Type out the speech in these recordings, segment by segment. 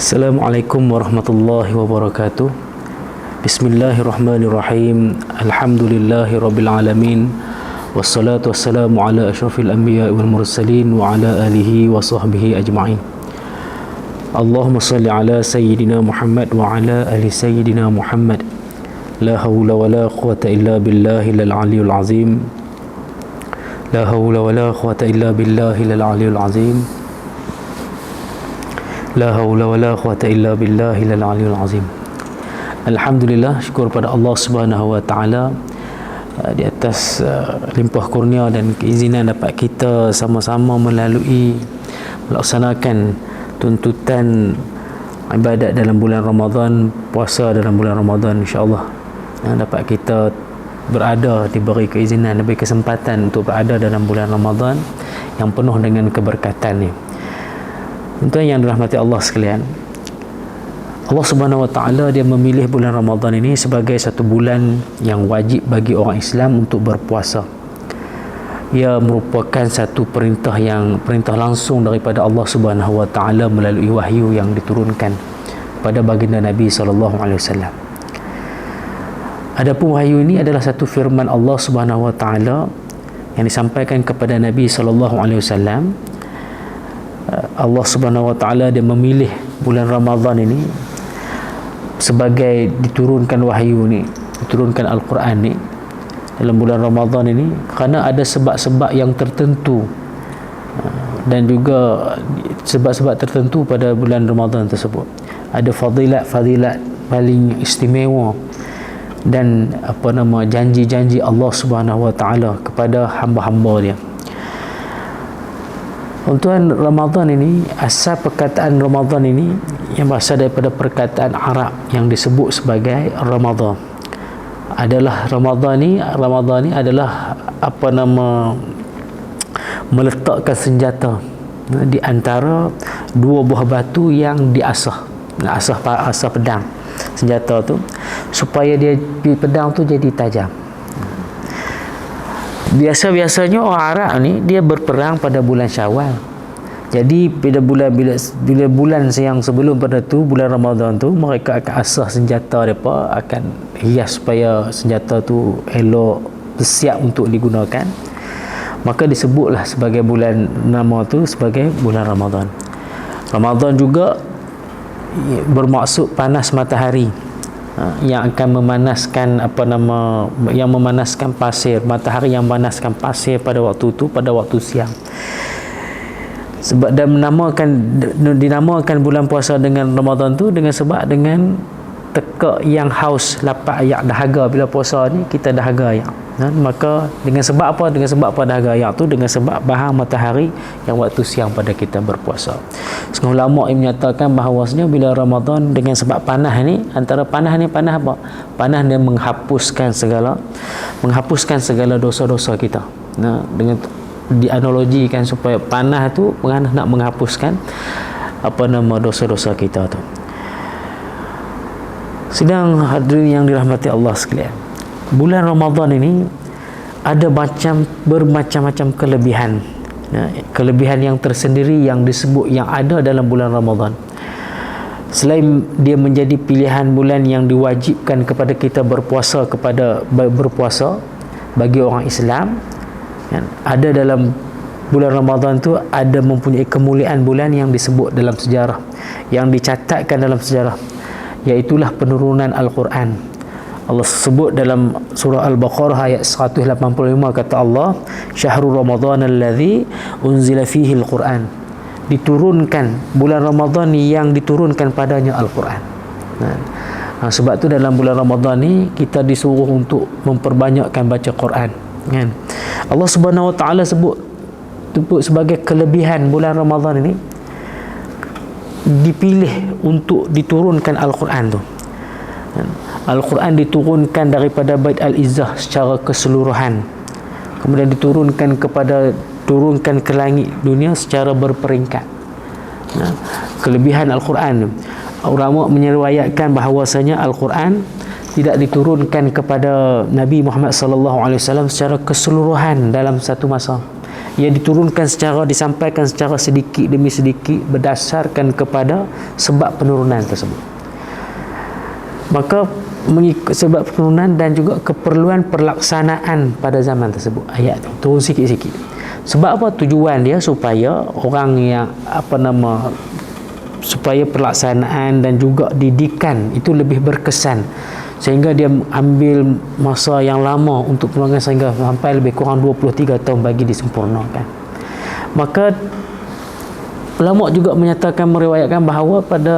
Assalamualaikum warahmatullahi wabarakatuh. Bismillahirrahmanirrahim. Alhamdulillahi rabbil alamin. Wassalatu wassalamu ala asyrafil anbiya wal mursalin wa ala alihi wa sahbihi ajma'in. Allahumma salli ala sayyidina Muhammad wa ala ali sayyidina Muhammad. La hawla wa la quwata illa billahi al-aliyyil azim. La hawla wa la quwata illa billahi al-aliyyil azim. La haula wa la quwata illa billahil aliyyil azim. Alhamdulillah, syukur pada Allah Subhanahu wa taala di atas limpah kurnia dan keizinan dapat kita sama-sama melaksanakan tuntutan ibadat dalam bulan Ramadan, puasa dalam bulan Ramadan, insya-Allah. Dapat kita berada, diberi keizinan, diberi kesempatan untuk berada dalam bulan Ramadan yang penuh dengan keberkatan ni. Tuan yang dirahmati Allah sekalian, Allah Subhanahu wa taala dia memilih bulan Ramadan ini sebagai satu bulan yang wajib bagi orang Islam untuk berpuasa. Ia merupakan satu perintah langsung daripada Allah Subhanahu wa taala melalui wahyu yang diturunkan pada baginda Nabi sallallahu alaihi wasallam. Adapun wahyu ini adalah satu firman Allah Subhanahu wa taala yang disampaikan kepada Nabi sallallahu alaihi wasallam. Allah Subhanahu wa taala dia memilih bulan Ramadan ini sebagai diturunkan wahyu ni, diturunkan Al-Quran ni dalam bulan Ramadan ini kerana ada sebab-sebab yang tertentu dan juga sebab-sebab tertentu pada bulan Ramadan tersebut. Ada fadilat-fadilat paling istimewa dan janji-janji Allah Subhanahu wa taala kepada hamba-hamba dia. Tuan, Ramadan ini, asal perkataan Ramadan ini yang berasal daripada perkataan Arab yang disebut sebagai Ramadan. Ramadan ni adalah meletakkan senjata di antara dua buah batu yang diasah pedang. Senjata tu supaya pedang tu jadi tajam. Biasanya orang Arab ni dia berperang pada bulan Syawal. Jadi bila bulan yang sebelum pada tu, bulan Ramadan tu, mereka akan asah senjata mereka, akan hias supaya senjata tu elok siap untuk digunakan. Maka disebutlah sebagai nama tu sebagai bulan Ramadan. Ramadan juga bermaksud panas matahari, yang akan memanaskan pasir, matahari yang memanaskan pasir pada waktu itu, pada waktu siang. Sebab dinamakan bulan puasa dengan Ramadan tu dengan teka yang haus, lapar ayak, dahaga. Bila puasa ni kita dahaga ayak, maka dengan sebab apa dahaga ayak tu? Dengan sebab bahang matahari yang waktu siang pada kita berpuasa. Setengah ulama yang menyatakan bahawasanya bila Ramadan dengan sebab panah ni, antara panah ni panah apa? Panah dia menghapuskan segala dosa-dosa kita. Dengan dianalogikan supaya panah tu nak menghapuskan dosa-dosa kita tu. Sedang hadirin yang dirahmati Allah sekalian, bulan Ramadan ini ada bermacam-macam kelebihan. Kelebihan yang tersendiri yang ada dalam bulan Ramadan. Selain dia menjadi pilihan bulan yang diwajibkan kepada kita berpuasa bagi orang Islam, ada dalam bulan Ramadan tu ada mempunyai kemuliaan bulan yang disebut dalam sejarah, yang dicatatkan dalam sejarah, iaitulah penurunan Al-Quran. Allah sebut dalam surah Al-Baqarah ayat 185, kata Allah, Syahrul Ramadan alladhi unzila fihi Al-Quran. Diturunkan bulan Ramadan yang diturunkan padanya Al-Quran. Sebab tu dalam bulan Ramadan ni kita disuruh untuk memperbanyakkan baca Quran. Allah Subhanahu wa taala sebut sebagai kelebihan bulan Ramadan ini dipilih untuk diturunkan Al-Quran tu. Al-Quran diturunkan daripada Bait Al-Izzah secara keseluruhan, kemudian diturunkan ke langit dunia secara berperingkat. Kelebihan Al-Quran, ulama menyeriwayatkan bahawasanya Al-Quran tidak diturunkan kepada Nabi Muhammad sallallahu alaihi wasallam secara keseluruhan dalam satu masa. ia diturunkan disampaikan secara sedikit demi sedikit berdasarkan kepada sebab penurunan tersebut. Maka mengikut sebab penurunan dan juga keperluan pelaksanaan pada zaman tersebut, ayat tu turun sikit-sikit. Sebab apa? Tujuan dia supaya orang yang supaya pelaksanaan dan juga didikan itu lebih berkesan, sehingga dia ambil masa yang lama untuk penularan sehingga sampai lebih kurang 23 tahun bagi disempurnakan. Maka ulama juga menyatakan, meriwayatkan bahawa pada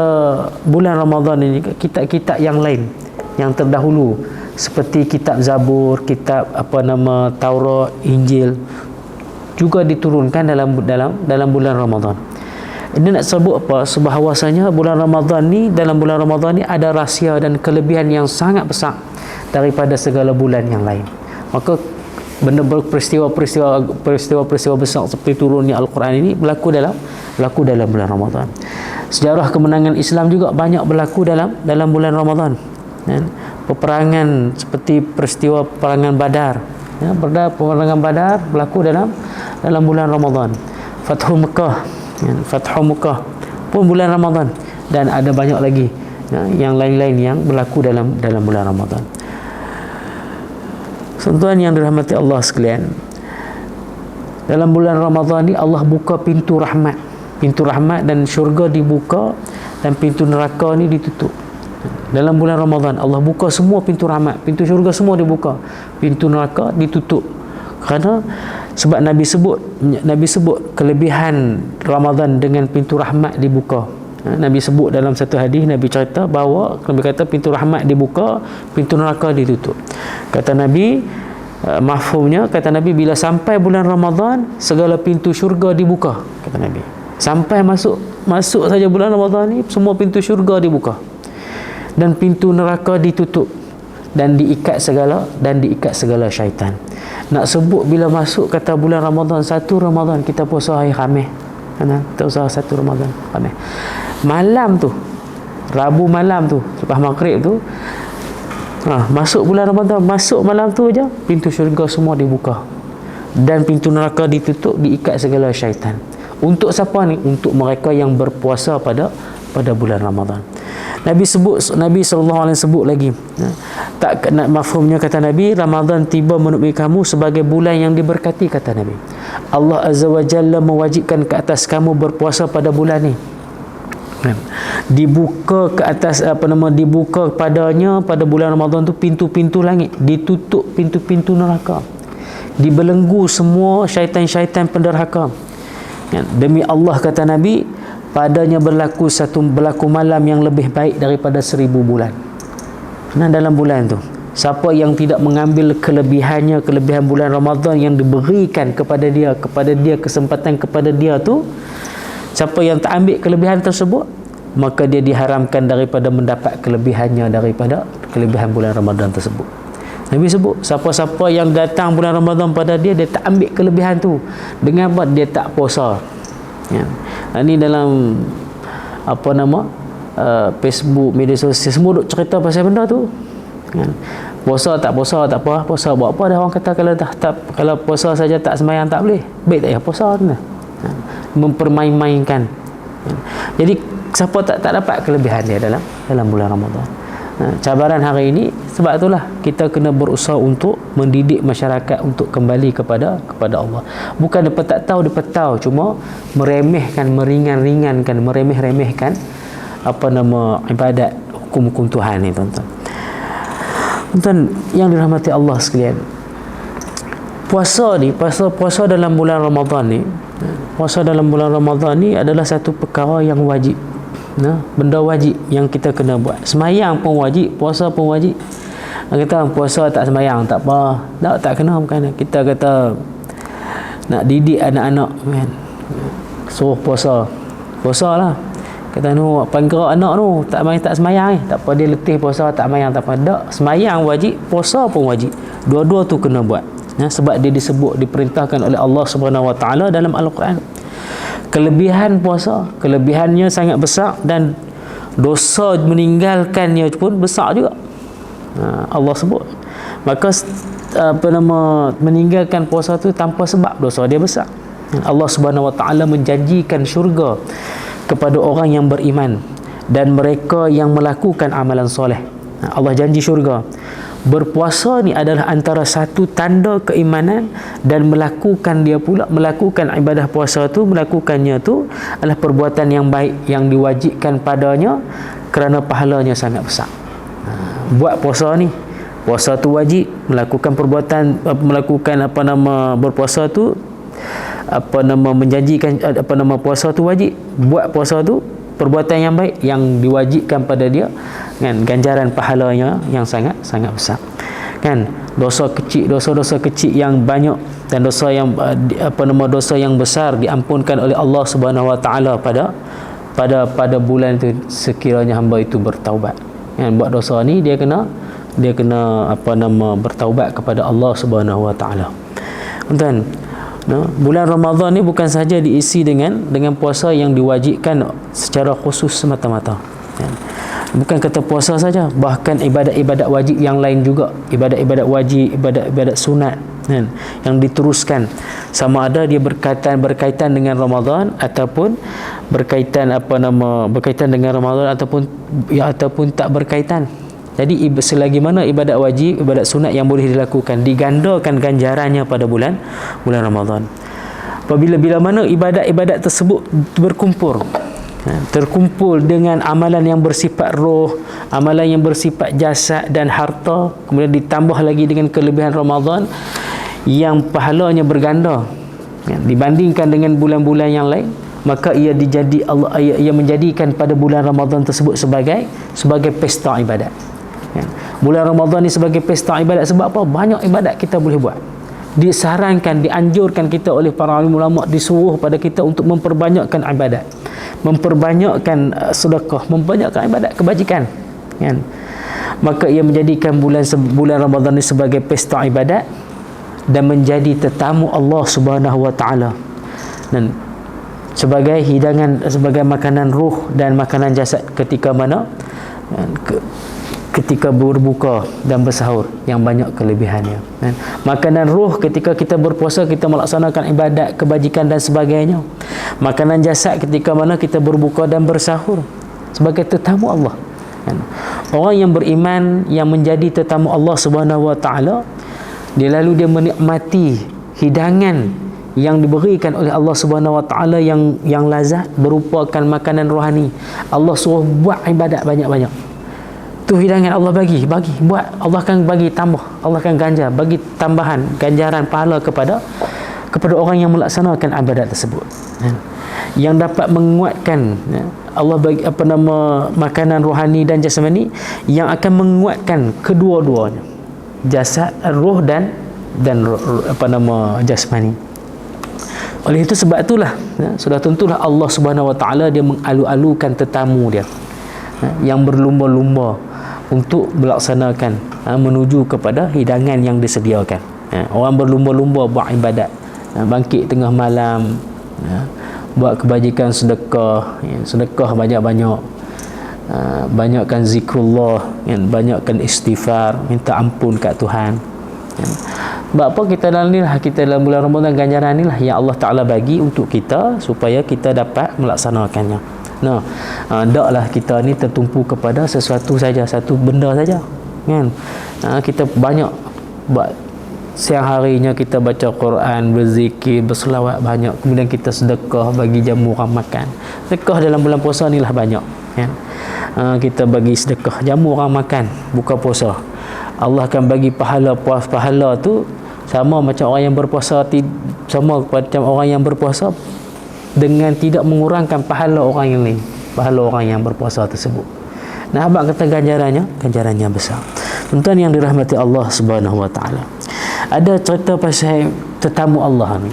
bulan Ramadan ini kitab-kitab yang lain yang terdahulu seperti kitab Zabur, kitab Taurat, Injil juga diturunkan dalam bulan Ramadan. Ini nak sebut apa? Sebahawasanya dalam bulan Ramadan ni ada rahsia dan kelebihan yang sangat besar daripada segala bulan yang lain. Maka peristiwa-peristiwa besar seperti turunnya Al-Quran ini berlaku dalam bulan Ramadan. Sejarah kemenangan Islam juga banyak berlaku dalam bulan Ramadan. Peperangan seperti peristiwa peperangan Badar, peperangan Badar berlaku dalam bulan Ramadan. Fathu Mekah pun bulan Ramadan, dan ada banyak lagi yang lain-lain yang berlaku dalam bulan Ramadan. Tuan-tuan yang dirahmati Allah sekalian, dalam bulan Ramadan ni Allah buka pintu rahmat dan syurga dibuka dan pintu neraka ni ditutup. Dalam bulan Ramadan Allah buka semua pintu rahmat, pintu syurga semua dibuka, pintu neraka ditutup. Kerana sebab Nabi sebut kelebihan Ramadan dengan pintu rahmat dibuka. Nabi sebut dalam satu hadis, Nabi cerita bahawa Nabi kata pintu rahmat dibuka, pintu neraka ditutup. Kata Nabi, mafhumnya kata Nabi, bila sampai bulan Ramadan segala pintu syurga dibuka, kata Nabi. Sampai masuk saja bulan Ramadan ni semua pintu syurga dibuka dan pintu neraka ditutup dan diikat segala syaitan. Nak sebut bila masuk kata bulan Ramadan, 1 Ramadan kita puasa hari Khamis, kita usaha 1 Ramadan Khamis, malam tu, Rabu malam tu lepas maghrib tu, masuk bulan Ramadan, masuk malam tu aja pintu syurga semua dibuka dan pintu neraka ditutup, diikat segala syaitan. Untuk siapa ni? Untuk mereka yang berpuasa pada bulan Ramadan. Nabi SAW sebut lagi, tak nak mafhumnya kata Nabi, Ramadan tiba menemui kamu sebagai bulan yang diberkati, kata Nabi. Allah Azza wa Jalla mewajibkan ke atas kamu berpuasa pada bulan ni. Dibuka ke atas dibuka padanya pada bulan Ramadan tu pintu-pintu langit, ditutup pintu-pintu neraka, dibelenggu semua syaitan-syaitan penderhaka. Demi Allah, kata Nabi, padanya berlaku malam yang lebih baik daripada 1000 bulan. Dalam bulan tu, siapa yang tidak mengambil kelebihan bulan Ramadan yang diberikan kepada dia kesempatan kepada dia tu, siapa yang tak ambil kelebihan tersebut, maka dia diharamkan daripada mendapat kelebihannya daripada kelebihan bulan Ramadan tersebut. Nabi sebut, siapa-siapa yang datang bulan Ramadan pada dia tak ambil kelebihan tu, dengan apa? Dia tak puasa. Ini dalam Facebook, media sosial, semua duk cerita pasal benda tu. Puasa tak puasa tak apa, puasa buat apa dah. Orang kata kalau puasa saja tak sembahyang tak boleh, baik tak payah puasa ni. Mempermain-mainkan. Jadi siapa tak dapat kelebihan dia dalam bulan Ramadan. Cabaran hari ini, sebab itulah kita kena berusaha untuk mendidik masyarakat untuk kembali kepada Allah. Bukan depa tak tahu, cuma meremehkan, meringankan, meremehkan ibadat, hukum-hukum Tuhan ni, tuan-tuan. Tuan-tuan yang dirahmati Allah sekalian, puasa dalam bulan Ramadan ni adalah satu perkara yang wajib. Benda wajib yang kita kena buat. Semayang pun wajib, puasa pun wajib. Kita puasa tak semayang tak apa, tak kena. Bukan kita kata nak didik anak-anak kan, suruh puasa lah. Kata panggerak anak tak semayang tak apa, dia letih puasa tak semayang tak apa. Tak, semayang wajib, puasa pun wajib. Dua-dua tu kena buat. Sebab dia diperintahkan oleh Allah Subhanahu Wa Taala dalam Al-Quran. Kelebihan puasa, kelebihannya sangat besar, dan dosa meninggalkannya pun besar juga. Allah sebut. Maka meninggalkan puasa tu tanpa sebab, dosa dia besar. Allah Subhanahu Wa Taala menjanjikan syurga kepada orang yang beriman dan mereka yang melakukan amalan soleh. Allah janji syurga. Berpuasa ni adalah antara satu tanda keimanan, dan melakukan ibadah puasa tu, melakukannya tu adalah perbuatan yang baik yang diwajibkan padanya kerana pahalanya sangat besar. Buat puasa ni, puasa tu wajib, melakukan berpuasa tu menjanjikan puasa tu wajib, buat puasa tu perbuatan yang baik yang diwajibkan pada dia, kan, ganjaran pahalanya yang sangat besar, kan. Dosa-dosa kecil yang banyak dan dosa yang besar diampunkan oleh Allah Subhanahu Wa Taala pada bulan itu sekiranya hamba itu bertaubat, kan. Buat dosa ni dia kena bertaubat kepada Allah Subhanahu Wa Taala. Tuan, bulan Ramadan ni bukan sahaja diisi dengan puasa yang diwajibkan secara khusus semata-mata, kan. Bukan kata puasa saja, bahkan ibadat-ibadat wajib yang lain juga, ibadat-ibadat wajib, ibadat-ibadat sunat, kan, yang diteruskan, sama ada dia berkaitan dengan Ramadan ataupun berkaitan dengan Ramadan ataupun tak berkaitan. Jadi selagi mana ibadat wajib, ibadat sunat yang boleh dilakukan, digandakan ganjarannya pada bulan Ramadan. Apabila mana ibadat-ibadat tersebut terkumpul dengan amalan yang bersifat roh, amalan yang bersifat jasad dan harta, kemudian ditambah lagi dengan kelebihan Ramadan yang pahalanya berganda, dibandingkan dengan bulan-bulan yang lain, maka ia menjadikan pada bulan Ramadan tersebut sebagai pesta ibadat. Bulan Ramadan ni sebagai pesta ibadat sebab apa? Banyak ibadat kita boleh buat. Disarankan, dianjurkan kita oleh para ulama, disuruh pada kita untuk memperbanyakkan ibadat, memperbanyakkan sedekah, memperbanyakkan ibadat kebajikan, kan. Maka ia menjadikan bulan Ramadan ini sebagai pesta ibadat dan menjadi tetamu Allah Subhanahu Wa Taala, dan sebagai hidangan, sebagai makanan ruh dan makanan jasad ketika berbuka dan bersahur yang banyak kelebihannya, kan? Makanan roh ketika kita berpuasa, kita melaksanakan ibadat, kebajikan dan sebagainya. Makanan jasad ketika mana kita berbuka dan bersahur sebagai tetamu Allah, kan? Orang yang beriman yang menjadi tetamu Allah Subhanahu Wa Taala, dia menikmati hidangan yang diberikan oleh Allah Subhanahu Wa Taala yang lazat, berupakan makanan rohani. Allah suruh buat ibadat banyak-banyak. Tu hidangan Allah bagi buat, Allah akan bagi tambah, Allah akan ganjar, bagi tambahan ganjaran pahala kepada orang yang melaksanakan ibadat tersebut, yang dapat menguatkan, Allah bagi makanan rohani dan jasmani yang akan menguatkan kedua-duanya, jasad, roh dan jasmani. Oleh itu, sebab itulah sudah tentulah Allah Subhanahu Wa Taala dia mengalu-alukan tetamu dia yang berlumba-lumba untuk melaksanakan menuju kepada hidangan yang disediakan. Orang berlumba-lumba buat ibadat, bangkit tengah malam, buat kebajikan sedekah banyak-banyak, banyakkan zikrullah, banyakkan istighfar, minta ampun kat Tuhan. Sebab apa? Kita dalam bulan Ramadan, ganjaran inilah yang Allah Ta'ala bagi untuk kita supaya kita dapat melaksanakannya. Taklah kita ni tertumpu kepada sesuatu saja, satu benda saja, kan. Kita banyak buat, siang harinya kita baca Quran, berzikir, berselawat banyak, kemudian kita sedekah, bagi jamu orang makan. Sedekah dalam bulan puasa ni lah banyak, kan. Kita bagi sedekah, jamu orang makan buka puasa, Allah akan bagi pahala tu sama macam orang yang berpuasa, dengan tidak mengurangkan pahala orang yang lain, pahala orang yang berpuasa tersebut. Nah, abang kata ganjarannya besar. Tuan yang dirahmati Allah Subhanahu Wa Taala, ada cerita pasal tetamu Allah ni,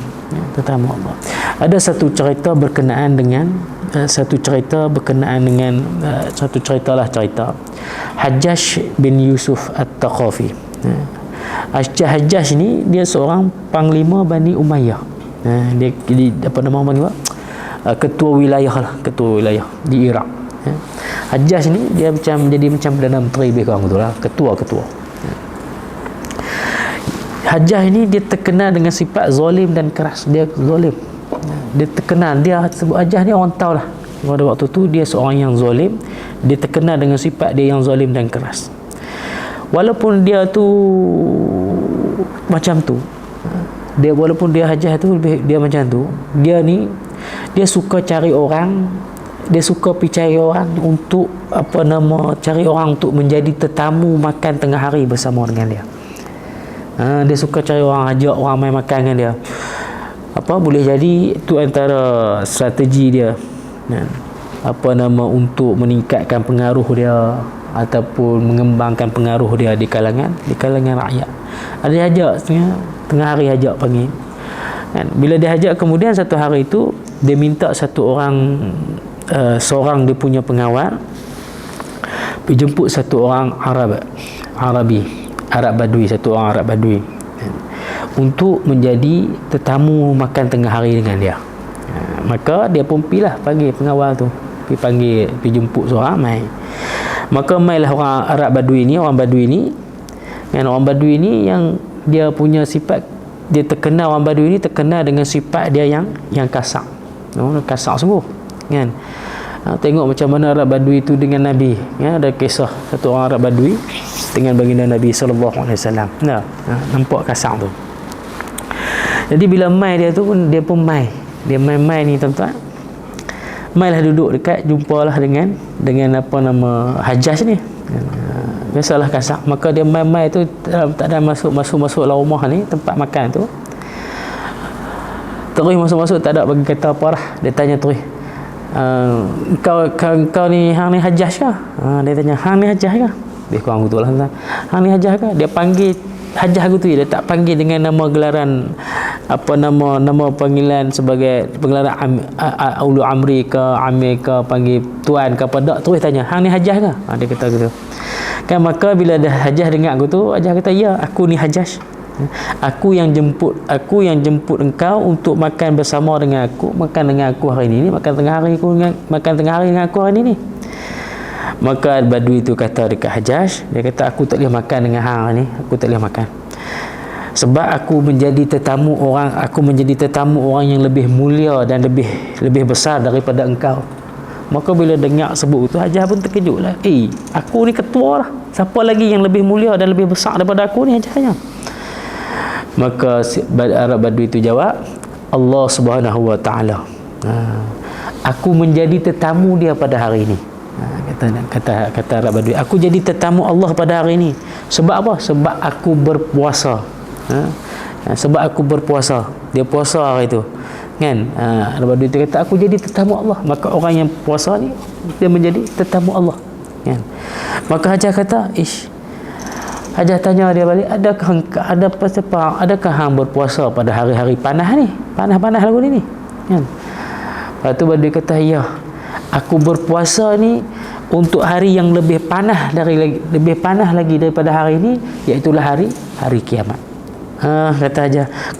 tetamu Allah. Ada satu cerita berkenaan dengan cerita Hajjaj bin Yusuf At-Thaqafi. Hajjaj ni dia seorang panglima Bani Umayyah. Dia ketua wilayah di Iraq. Hajjaj ni dia jadi macam Perdana Menteri lebih kurang, betul lah, ketua. Hajjaj ini dia terkenal dengan sifat zalim dan keras. Dia zalim, dia terkenal, dia sebut Hajjaj ni orang tahu lah pada waktu tu dia seorang yang zalim. Dia terkenal dengan sifat dia yang zalim dan keras. Walaupun dia tu macam tu, walaupun dia Hajjaj tu dia macam tu, dia ni dia suka cari orang, dia suka pergi cari orang untuk cari orang untuk menjadi tetamu makan tengah hari bersama dengan dia. Dia suka cari orang, ajak orang main makan dengan dia. Boleh jadi itu antara strategi dia, untuk meningkatkan pengaruh dia ataupun mengembangkan pengaruh dia di kalangan rakyat. Ada ajak tengah hari, ajak panggil kan. Bila dia ajak, kemudian satu hari itu dia minta satu orang, seorang dia punya pengawal pergi jemput satu orang Arab Badui, satu orang Arab Badui untuk menjadi tetamu makan tengah hari dengan dia. Maka dia pun pergilah panggil pengawal tu, pergi jemput seorang mai. Maka mailah orang Arab Badui ni, orang Badui ni yang dia punya sifat, dia terkenal, orang Badui ni terkenal dengan sifat dia yang kasar. Kasar sungguh kan. Tengok macam mana Arab Badui itu dengan Nabi, ada kisah satu orang Arab Badui dengan baginda Nabi SAW. Nampak kasar tu. Jadi bila mai dia pun mai ni tuan-tuan, mailah duduk dekat, jumpalah dengan Hajjaj ni. Biasalah kasar. Maka dia mai tu tak ada masuk dalam rumah ni, tempat makan tu. Terus masuk tak ada bagi kata apa lah. Dia tanya terus, kau ni hang ni Hajjaj ke? Dia tanya, hang ni Hajjaj ke? Dia kurang betul lah, hang ni Hajjaj ke? Dia panggil Hajjaj aku tu, dia tak panggil dengan nama gelaran, nama panggilan sebagai panggilan Ulu Amri ke Amir ke, panggil tuan ke apa tak. Terus tanya, hang ni Hajjaj ke? Dia kata gitu kan. Maka bila dah Hajjaj dengar aku tu, Hajjaj kata, ya, aku ni Hajjaj, aku yang jemput engkau untuk makan bersama dengan aku, makan dengan aku hari ni, makan tengah hari dengan aku hari ni. Maka Badui itu kata dekat Hajjaj, dia kata, aku tak boleh makan dengan hang ni, aku tak boleh makan, sebab aku menjadi tetamu orang yang lebih mulia dan lebih besar daripada engkau. Maka bila dengar sebut itu, Hajjaj pun terkejut lah. Aku ni ketua lah, siapa lagi yang lebih mulia dan lebih besar daripada aku ni, Hajjaj? Maka Arab Badui itu jawab, Allah Subhanahu wa ta'ala, aku menjadi tetamu dia pada hari ini. Kata Arab Badui, aku jadi tetamu Allah pada hari ini. Sebab apa? Sebab aku berpuasa. Sebab aku berpuasa. Dia puasa hari itu kan. Arab Badui itu kata, aku jadi tetamu Allah. Maka orang yang puasa ni, dia menjadi tetamu Allah kan. Maka Hajjaj kata, Hajjaj tanya dia balik, adakah hang berpuasa pada hari-hari panas ni, panas lagu ni kan? Lepas tu Badui kata, ya, aku berpuasa ni untuk hari yang lebih panas lagi daripada hari ini, iaitu hari kiamat.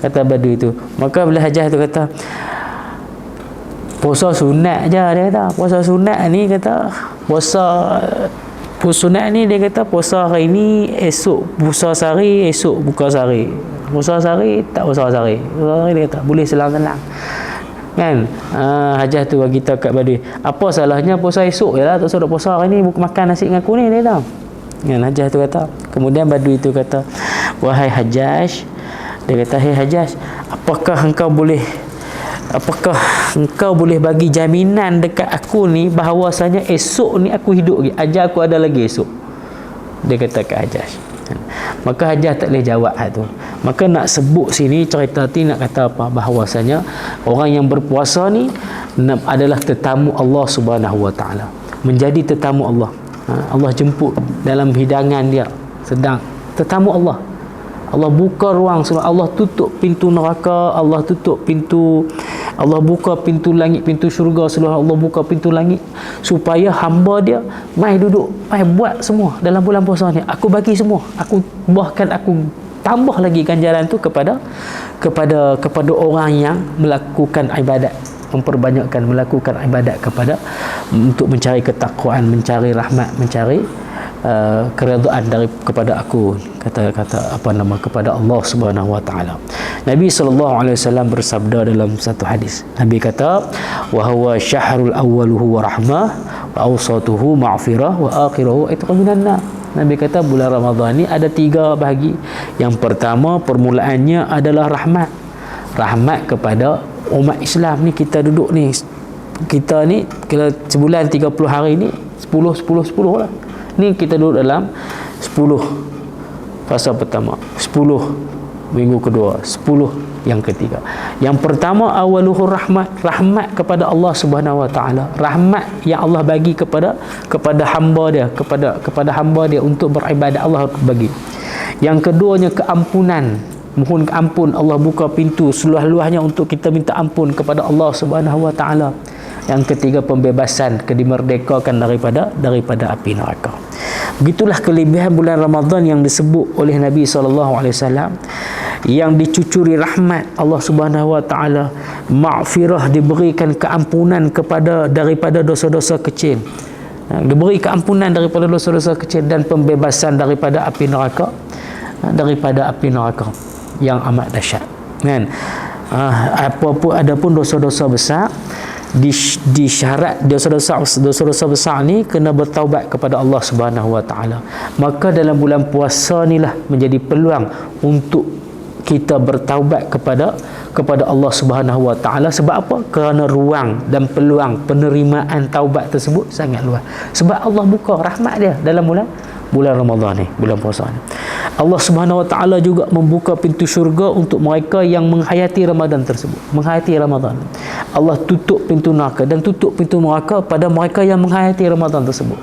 Kata Badui itu. Maka bila Hajjaj tu kata, puasa sunat je, dia kata puasa sunat ni, kata puasa sunat ni, dia kata puasa hari ni, esok puasa sehari, esok buka sehari, puasa sehari, tak puasa sehari, dia kata boleh selang-selang kan. Hajjaj tu bagi tahu kat Badui, apa salahnya puasa esok je lah, tak usah puasa hari ni, makan nasi dengan aku ni, dia kata kan. Hajjaj tu kata. Kemudian Badui tu kata, wahai Hajjaj, dia kata, hei Hajjaj, apakah engkau boleh bagi jaminan dekat aku ni bahawasanya esok ni aku hidup lagi, ajar aku ada lagi esok? Dia kata kat Hajjaj. Maka Hajjaj tak boleh jawab tu. Maka nak sebut sini cerita ni, nak kata apa? Bahawasanya orang yang berpuasa ni adalah tetamu Allah Subhanahu wa ta'ala, menjadi tetamu Allah. Allah jemput dalam hidangan dia, sedang tetamu Allah. Allah buka ruang, Allah tutup pintu neraka, Allah buka pintu langit, pintu syurga, Allah buka pintu langit supaya hamba dia mai duduk, mai buat semua dalam bulan puasa ni. Aku bagi semua, aku tambah lagi ganjaran tu kepada orang yang melakukan ibadat, memperbanyakkan melakukan ibadat untuk mencari ketakwaan, mencari rahmat, mencari keredaan kepada aku, kata kepada Allah Subhanahu wa taala. Nabi SAW bersabda dalam satu hadis, Nabi kata, wa huwa syahrul awwaluhu wa rahmah wa awsatuhu ma'firah wa akhiruhu itqun minan nar. Nabi kata bulan Ramadan ni ada 3 bahagi. Yang pertama, permulaannya adalah rahmat. Rahmat kepada umat Islam ni. Kita duduk ni, kita ni kalau sebulan 30 hari ni 10 lah. Ni kita duduk dalam 10 fasa pertama, 10 minggu kedua, 10 yang ketiga. Yang pertama, awaluhur rahmat. Rahmat kepada Allah Subhanahu wa taala. Rahmat yang Allah bagi kepada hamba dia, kepada hamba dia untuk beribadat, Allah bagi. Yang keduanya, keampunan. Mohon ampun, Allah buka pintu seluas-luasnya untuk kita minta ampun kepada Allah Subhanahu wa taala. Yang ketiga, pembebasan, dimerdekakan daripada api neraka. Begitulah kelebihan bulan Ramadan yang disebut oleh Nabi SAW, yang dicucuri rahmat Allah Subhanahu wa taala, maghfirah, diberikan keampunan daripada dosa-dosa kecil, diberi keampunan daripada dosa-dosa kecil, dan pembebasan daripada api neraka, yang amat dahsyat, kan? Adapun dosa-dosa besar, disyarat dosa-dosa besar ni kena bertaubat kepada Allah Subhanahu wa taala. Maka dalam bulan puasa inilah menjadi peluang untuk kita bertaubat kepada Allah Subhanahu wa taala. Sebab apa? Kerana ruang dan peluang penerimaan taubat tersebut sangat luas. Sebab Allah buka rahmat dia dalam bulan Ramadan ni, bulan puasa ni. Allah Subhanahu wa taala juga membuka pintu syurga untuk mereka yang menghayati Ramadan tersebut. Menghayati Ramadan. Allah tutup pintu neraka dan tutup pintu neraka pada mereka yang menghayati Ramadan tersebut.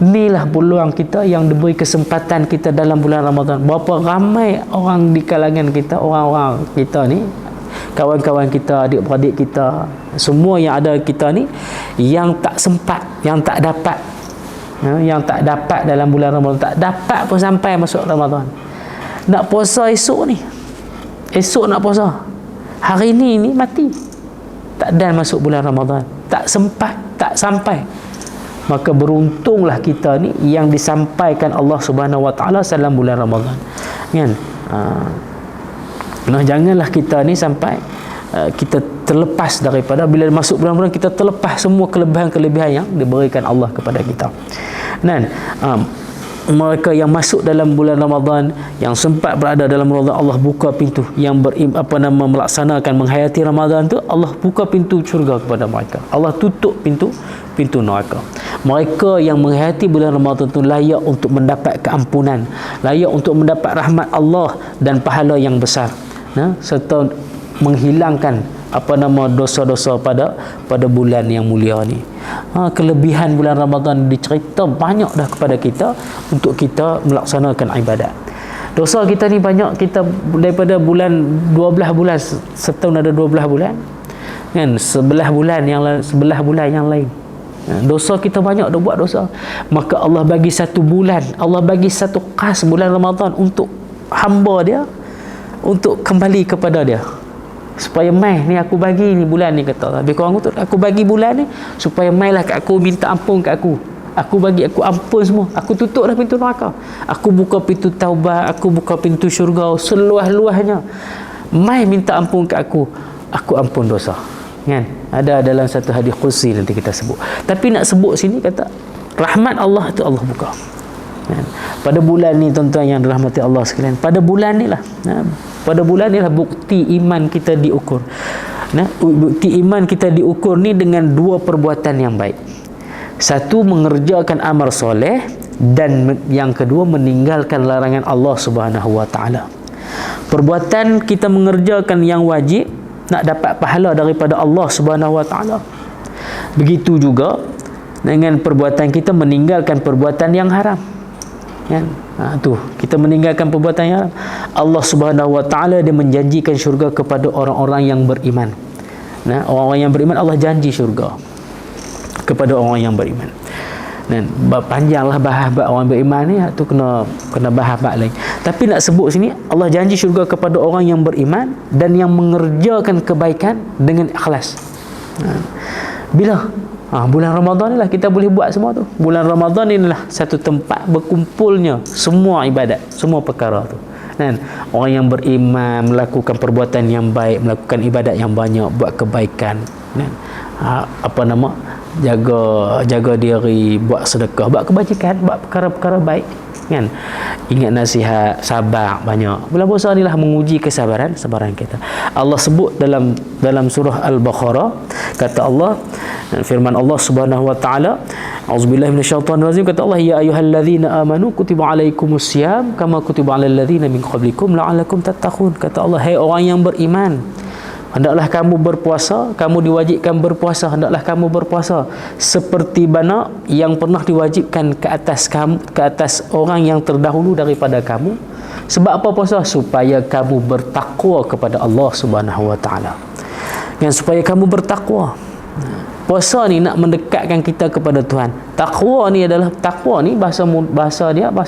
Inilah peluang kita yang diberi kesempatan kita dalam bulan Ramadan. Berapa ramai orang di kalangan kita, orang-orang kita ni, kawan-kawan kita, adik-beradik kita, semua yang ada kita ni, yang tak sempat, yang tak dapat dalam bulan Ramadan, tak dapat pun sampai masuk Ramadan. Nak puasa esok ni, esok nak puasa, hari ni mati, tak dan masuk bulan Ramadan, tak sempat, tak sampai. Maka beruntunglah kita ni yang disampaikan Allah Subhanahu wa taala dalam bulan Ramadan, kan? Janganlah kita ni sampai kita terlepas daripada, bila masuk bulan Ramadan kita terlepas semua kelebihan-kelebihan yang diberikan Allah kepada kita. Dan mereka yang masuk dalam bulan Ramadan, yang sempat berada dalam Ramadan, Allah buka pintu yang melaksanakan menghayati Ramadan tu, Allah buka pintu syurga kepada mereka. Allah tutup pintu neraka. Mereka yang menghayati bulan Ramadan tu layak untuk mendapat keampunan, layak untuk mendapat rahmat Allah dan pahala yang besar, serta menghilangkan dosa-dosa pada bulan yang mulia ni. Kelebihan bulan Ramadan dicerita banyak dah kepada kita untuk kita melaksanakan ibadat. Dosa kita ni banyak, kita daripada bulan 12 bulan, setahun ada 12 bulan, kan? 11 bulan yang lain. Dosa kita banyak dah buat dosa. Maka Allah bagi satu bulan, Allah bagi satu khas bulan Ramadan untuk hamba dia, untuk kembali kepada dia. Supaya mai ni aku bagi ni bulan ni, kata habis korang aku bagi bulan ni supaya mailah kat aku, minta ampun kat aku. Aku bagi, aku ampun semua. Aku tutup dah pintu neraka. Aku buka pintu taubat, aku buka pintu syurga seluas-luasnya. Mai minta ampun kat aku ampun dosa. Kan? Ada dalam satu hadis qudsi nanti kita sebut. Tapi nak sebut sini kata rahmat Allah tu Allah buka. Kan? Pada bulan ni tuan-tuan yang dirahmati Allah sekalian, pada bulan ni lah, pada bulan ni lah bukti iman kita diukur. Bukti iman kita diukur ni dengan 2 perbuatan yang baik. Satu, mengerjakan amal soleh, dan yang kedua, meninggalkan larangan Allah Subhanahu wa taala. Perbuatan kita mengerjakan yang wajib nak dapat pahala daripada Allah Subhanahu wa taala. Begitu juga dengan perbuatan kita meninggalkan perbuatan yang haram. Kan? Tu kita meninggalkan perbuatan yang haram. Allah Subhanahu wa taala dia menjanjikan syurga kepada orang-orang yang beriman. Orang-orang yang beriman Allah janji syurga kepada orang yang beriman. Dan panjanglah bahas orang beriman ni, tu kena bahas lain. Tapi nak sebut sini Allah janji syurga kepada orang yang beriman dan yang mengerjakan kebaikan dengan ikhlas. Bila Bulan Ramadan inilah kita boleh buat semua tu. Bulan Ramadan inilah satu tempat berkumpulnya semua ibadat, semua perkara tu. Kan? Orang yang beriman melakukan perbuatan yang baik, melakukan ibadat yang banyak, buat kebaikan. Kan? Jaga diri, buat sedekah, buat kebajikan, buat perkara-perkara baik. Kan? Ingat nasihat, sabar banyak. Bulan puasa inilah menguji kesabaran kita. Allah sebut dalam surah Al-Baqarah, kata Allah, firman Allah Subhanahu wa taala, auzubillahi minasyaitonir rajim, kata Allah, ya ayyuhallazina amanu kutiba alaikumusiyam kama kutiba alal ladzina min qablikum la'allakum tattaqun. Kata Allah, hai orang yang beriman, hendaklah kamu berpuasa, kamu diwajibkan berpuasa, hendaklah kamu berpuasa seperti mana yang pernah diwajibkan ke atas orang yang terdahulu daripada kamu. Sebab apa puasa? Supaya kamu bertakwa kepada Allah Subhanahu wa taala. Yang supaya kamu bertakwa. Puasa ni nak mendekatkan kita kepada Tuhan. Takwa ni bahasa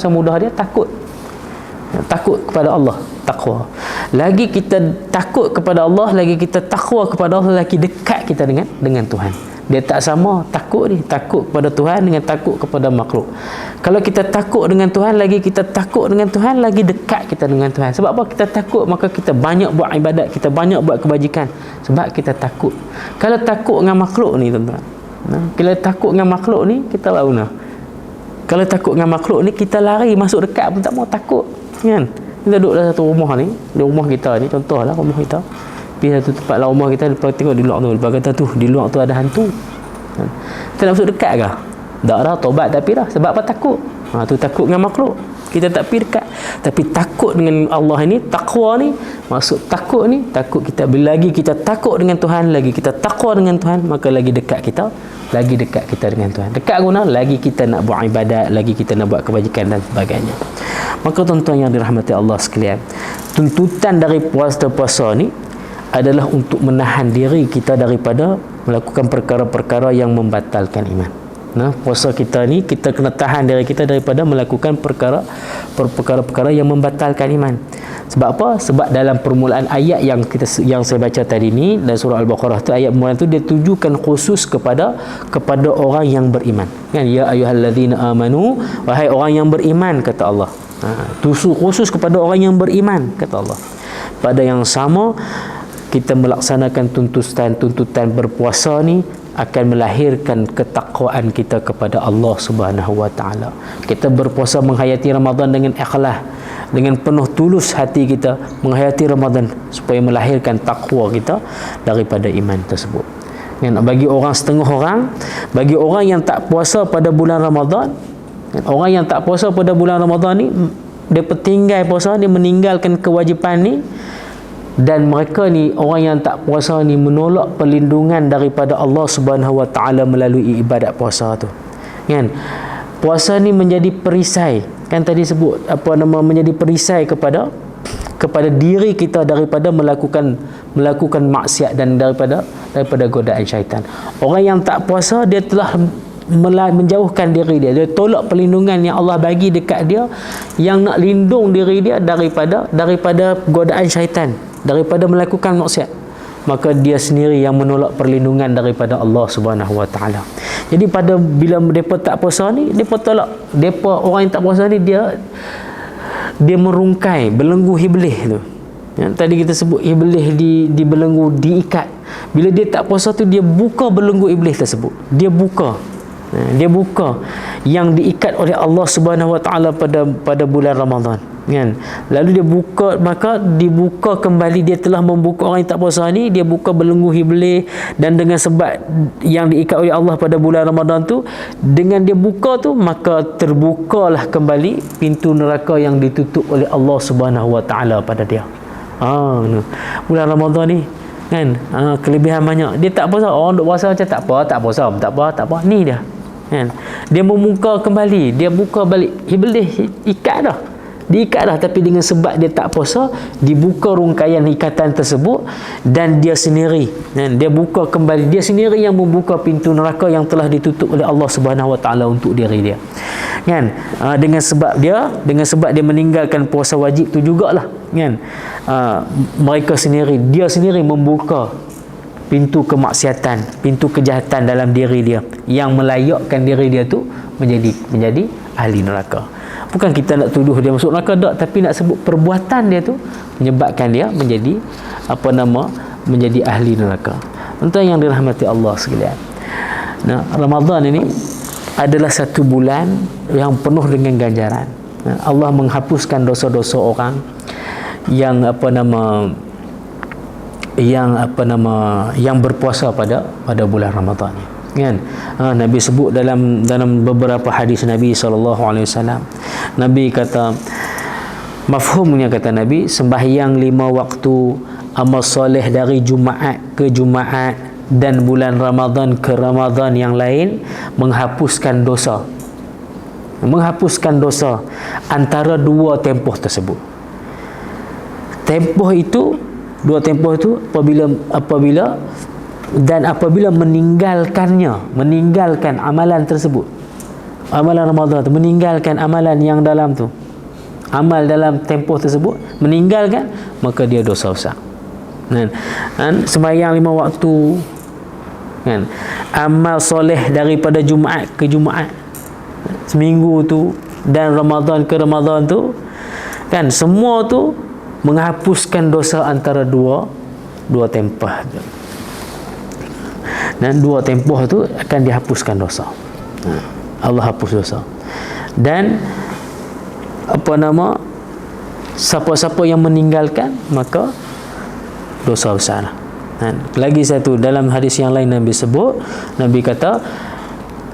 mudah dia takut. Takut kepada Allah, takwa. Lagi kita takut kepada Allah, lagi kita takwa kepada Allah, lagi dekat kita dengan Tuhan. Dia tak sama takut kepada Tuhan dengan takut kepada makhluk. Kalau kita takut dengan Tuhan, lagi kita takut dengan Tuhan, lagi dekat kita dengan Tuhan. Sebab apa? Kita takut, maka kita banyak buat ibadat, kita banyak buat kebajikan. Sebab kita takut. Kalau takut dengan makhluk ni, tuan-tuan, kalau takut dengan makhluk ni, kita tahu nah. Kalau takut dengan makhluk ni, kita lari masuk dekat pun tak mau, takut. Kan? Kita duduk dalam satu rumah ni, di rumah kita ni, contohlah rumah kita, pergi satu tempat lah rumah kita, lepas tengok di luar tu, lepas kata tu di luar tu ada hantu. Kita nak masuk dekat ke? Tak dah, tobat tapi dah. Sebab apa? Takut. Tu takut dengan makhluk, kita tak pergi dekat. Tapi takut dengan Allah ni, takwa ni, maksud takut ni, takut kita. Bila lagi kita takut dengan Tuhan, lagi kita takwa dengan Tuhan, maka lagi dekat kita dengan Tuhan. Dekat guna, lagi kita nak buat ibadat, lagi kita nak buat kebajikan dan sebagainya. Maka tuan-tuan yang dirahmati Allah sekalian, tuntutan dari puasa ni adalah untuk menahan diri kita daripada melakukan perkara-perkara yang membatalkan iman. Puasa kita ni, kita kena tahan diri kita daripada melakukan perkara-perkara yang membatalkan iman. Sebab apa? Sebab dalam permulaan ayat yang saya baca tadi ni, dalam surah Al-Baqarah tu, ayat permulaan tu dia tujukan khusus kepada orang yang beriman. Kan? Ya ayyuhallazina amanu, wahai orang yang beriman, kata Allah. Khusus kepada orang yang beriman, kata Allah. Pada yang sama, kita melaksanakan tuntutan berpuasa ni akan melahirkan ketakwaan kita kepada Allah Subhanahu wa taala. Kita berpuasa menghayati Ramadan dengan ikhlas, dengan penuh tulus hati kita menghayati Ramadan, supaya melahirkan takwa kita daripada iman tersebut. Bagi orang setengah orang, bagi orang yang tak puasa pada bulan Ramadan, orang yang tak puasa pada bulan Ramadan ni, dia tinggal puasa, dia meninggalkan kewajipan ni. Dan mereka ni, orang yang tak puasa ni, menolak perlindungan daripada Allah Subhanahu wa taala melalui ibadat puasa tu. Kan? Puasa ni menjadi perisai. Kan tadi sebut menjadi perisai kepada diri kita daripada melakukan maksiat dan daripada godaan syaitan. Orang yang tak puasa, dia telah menjauhkan diri dia tolak perlindungan yang Allah bagi dekat dia, yang nak lindung diri dia daripada godaan syaitan, daripada melakukan maksiat. Maka dia sendiri yang menolak perlindungan daripada Allah Subhanahu wa taala. Jadi bila depa tak puasa ni, depa tolak, orang yang tak puasa ni, dia merungkai belenggu iblis tu. Tadi kita sebut iblis dibelenggu, diikat. Bila dia tak puasa tu, dia buka belenggu iblis tersebut. Dia buka yang diikat oleh Allah Subhanahu wa taala pada bulan Ramadan. Kan? Lalu dibuka kembali, dia telah membuka, orang yang tak puasa ni, dia buka belenggu iblis. Dan dengan sebab yang diikat oleh Allah pada bulan Ramadan tu, dengan dia buka tu, maka terbukalah kembali pintu neraka yang ditutup oleh Allah Subhanahu wa taala pada dia. Bulan Ramadan ni kan, kelebihan banyak. Dia tak puasa, orang duk puasa macam tak apa, ni dia kan, dia membuka kembali, dia buka balik iblis, diikat dah, tapi dengan sebab dia tak puasa, dibuka rungkaian ikatan tersebut, dan dia sendiri dia buka kembali, dia sendiri yang membuka pintu neraka yang telah ditutup oleh Allah Subhanahu wa taala untuk diri dia. Kan? Dengan sebab dia meninggalkan puasa wajib tu jugalah, kan, dia sendiri membuka pintu kemaksiatan, pintu kejahatan dalam diri dia yang melayakkan diri dia tu menjadi ahli neraka. Bukan kita nak tuduh dia masuk neraka tak, tapi nak sebut perbuatan dia tu menyebabkan dia menjadi menjadi ahli neraka. Tuan yang dirahmati Allah sekalian. Nah, Ramadan ini adalah satu bulan yang penuh dengan ganjaran. Allah menghapuskan dosa-dosa orang yang yang berpuasa pada bulan Ramadan ni, kan? Nabi sebut dalam beberapa hadis Nabi SAW. Nabi kata, mafhumnya kata Nabi, sembahyang 5 waktu, amal soleh dari Jumaat ke Jumaat dan bulan Ramadan ke Ramadan yang lain menghapuskan dosa antara dua tempoh tersebut. Dua tempoh itu apabila meninggalkan amalan tersebut, amalan Ramadan tu, meninggalkan amalan yang dalam tu, amal dalam tempoh tersebut, meninggalkan, maka dia dosa besar. Kan? Sembahyang 5 waktu, kan? Amal soleh daripada Jumaat ke Jumaat, seminggu tu, dan Ramadan ke Ramadan tu, kan? Semua tu menghapuskan dosa antara dua tempoh tu. Dan dua tempoh tu akan dihapuskan dosa. Allah hapus dosa. Dan siapa-siapa yang meninggalkan, maka dosa besar. Lagi satu, dalam hadis yang lain Nabi sebut, Nabi kata,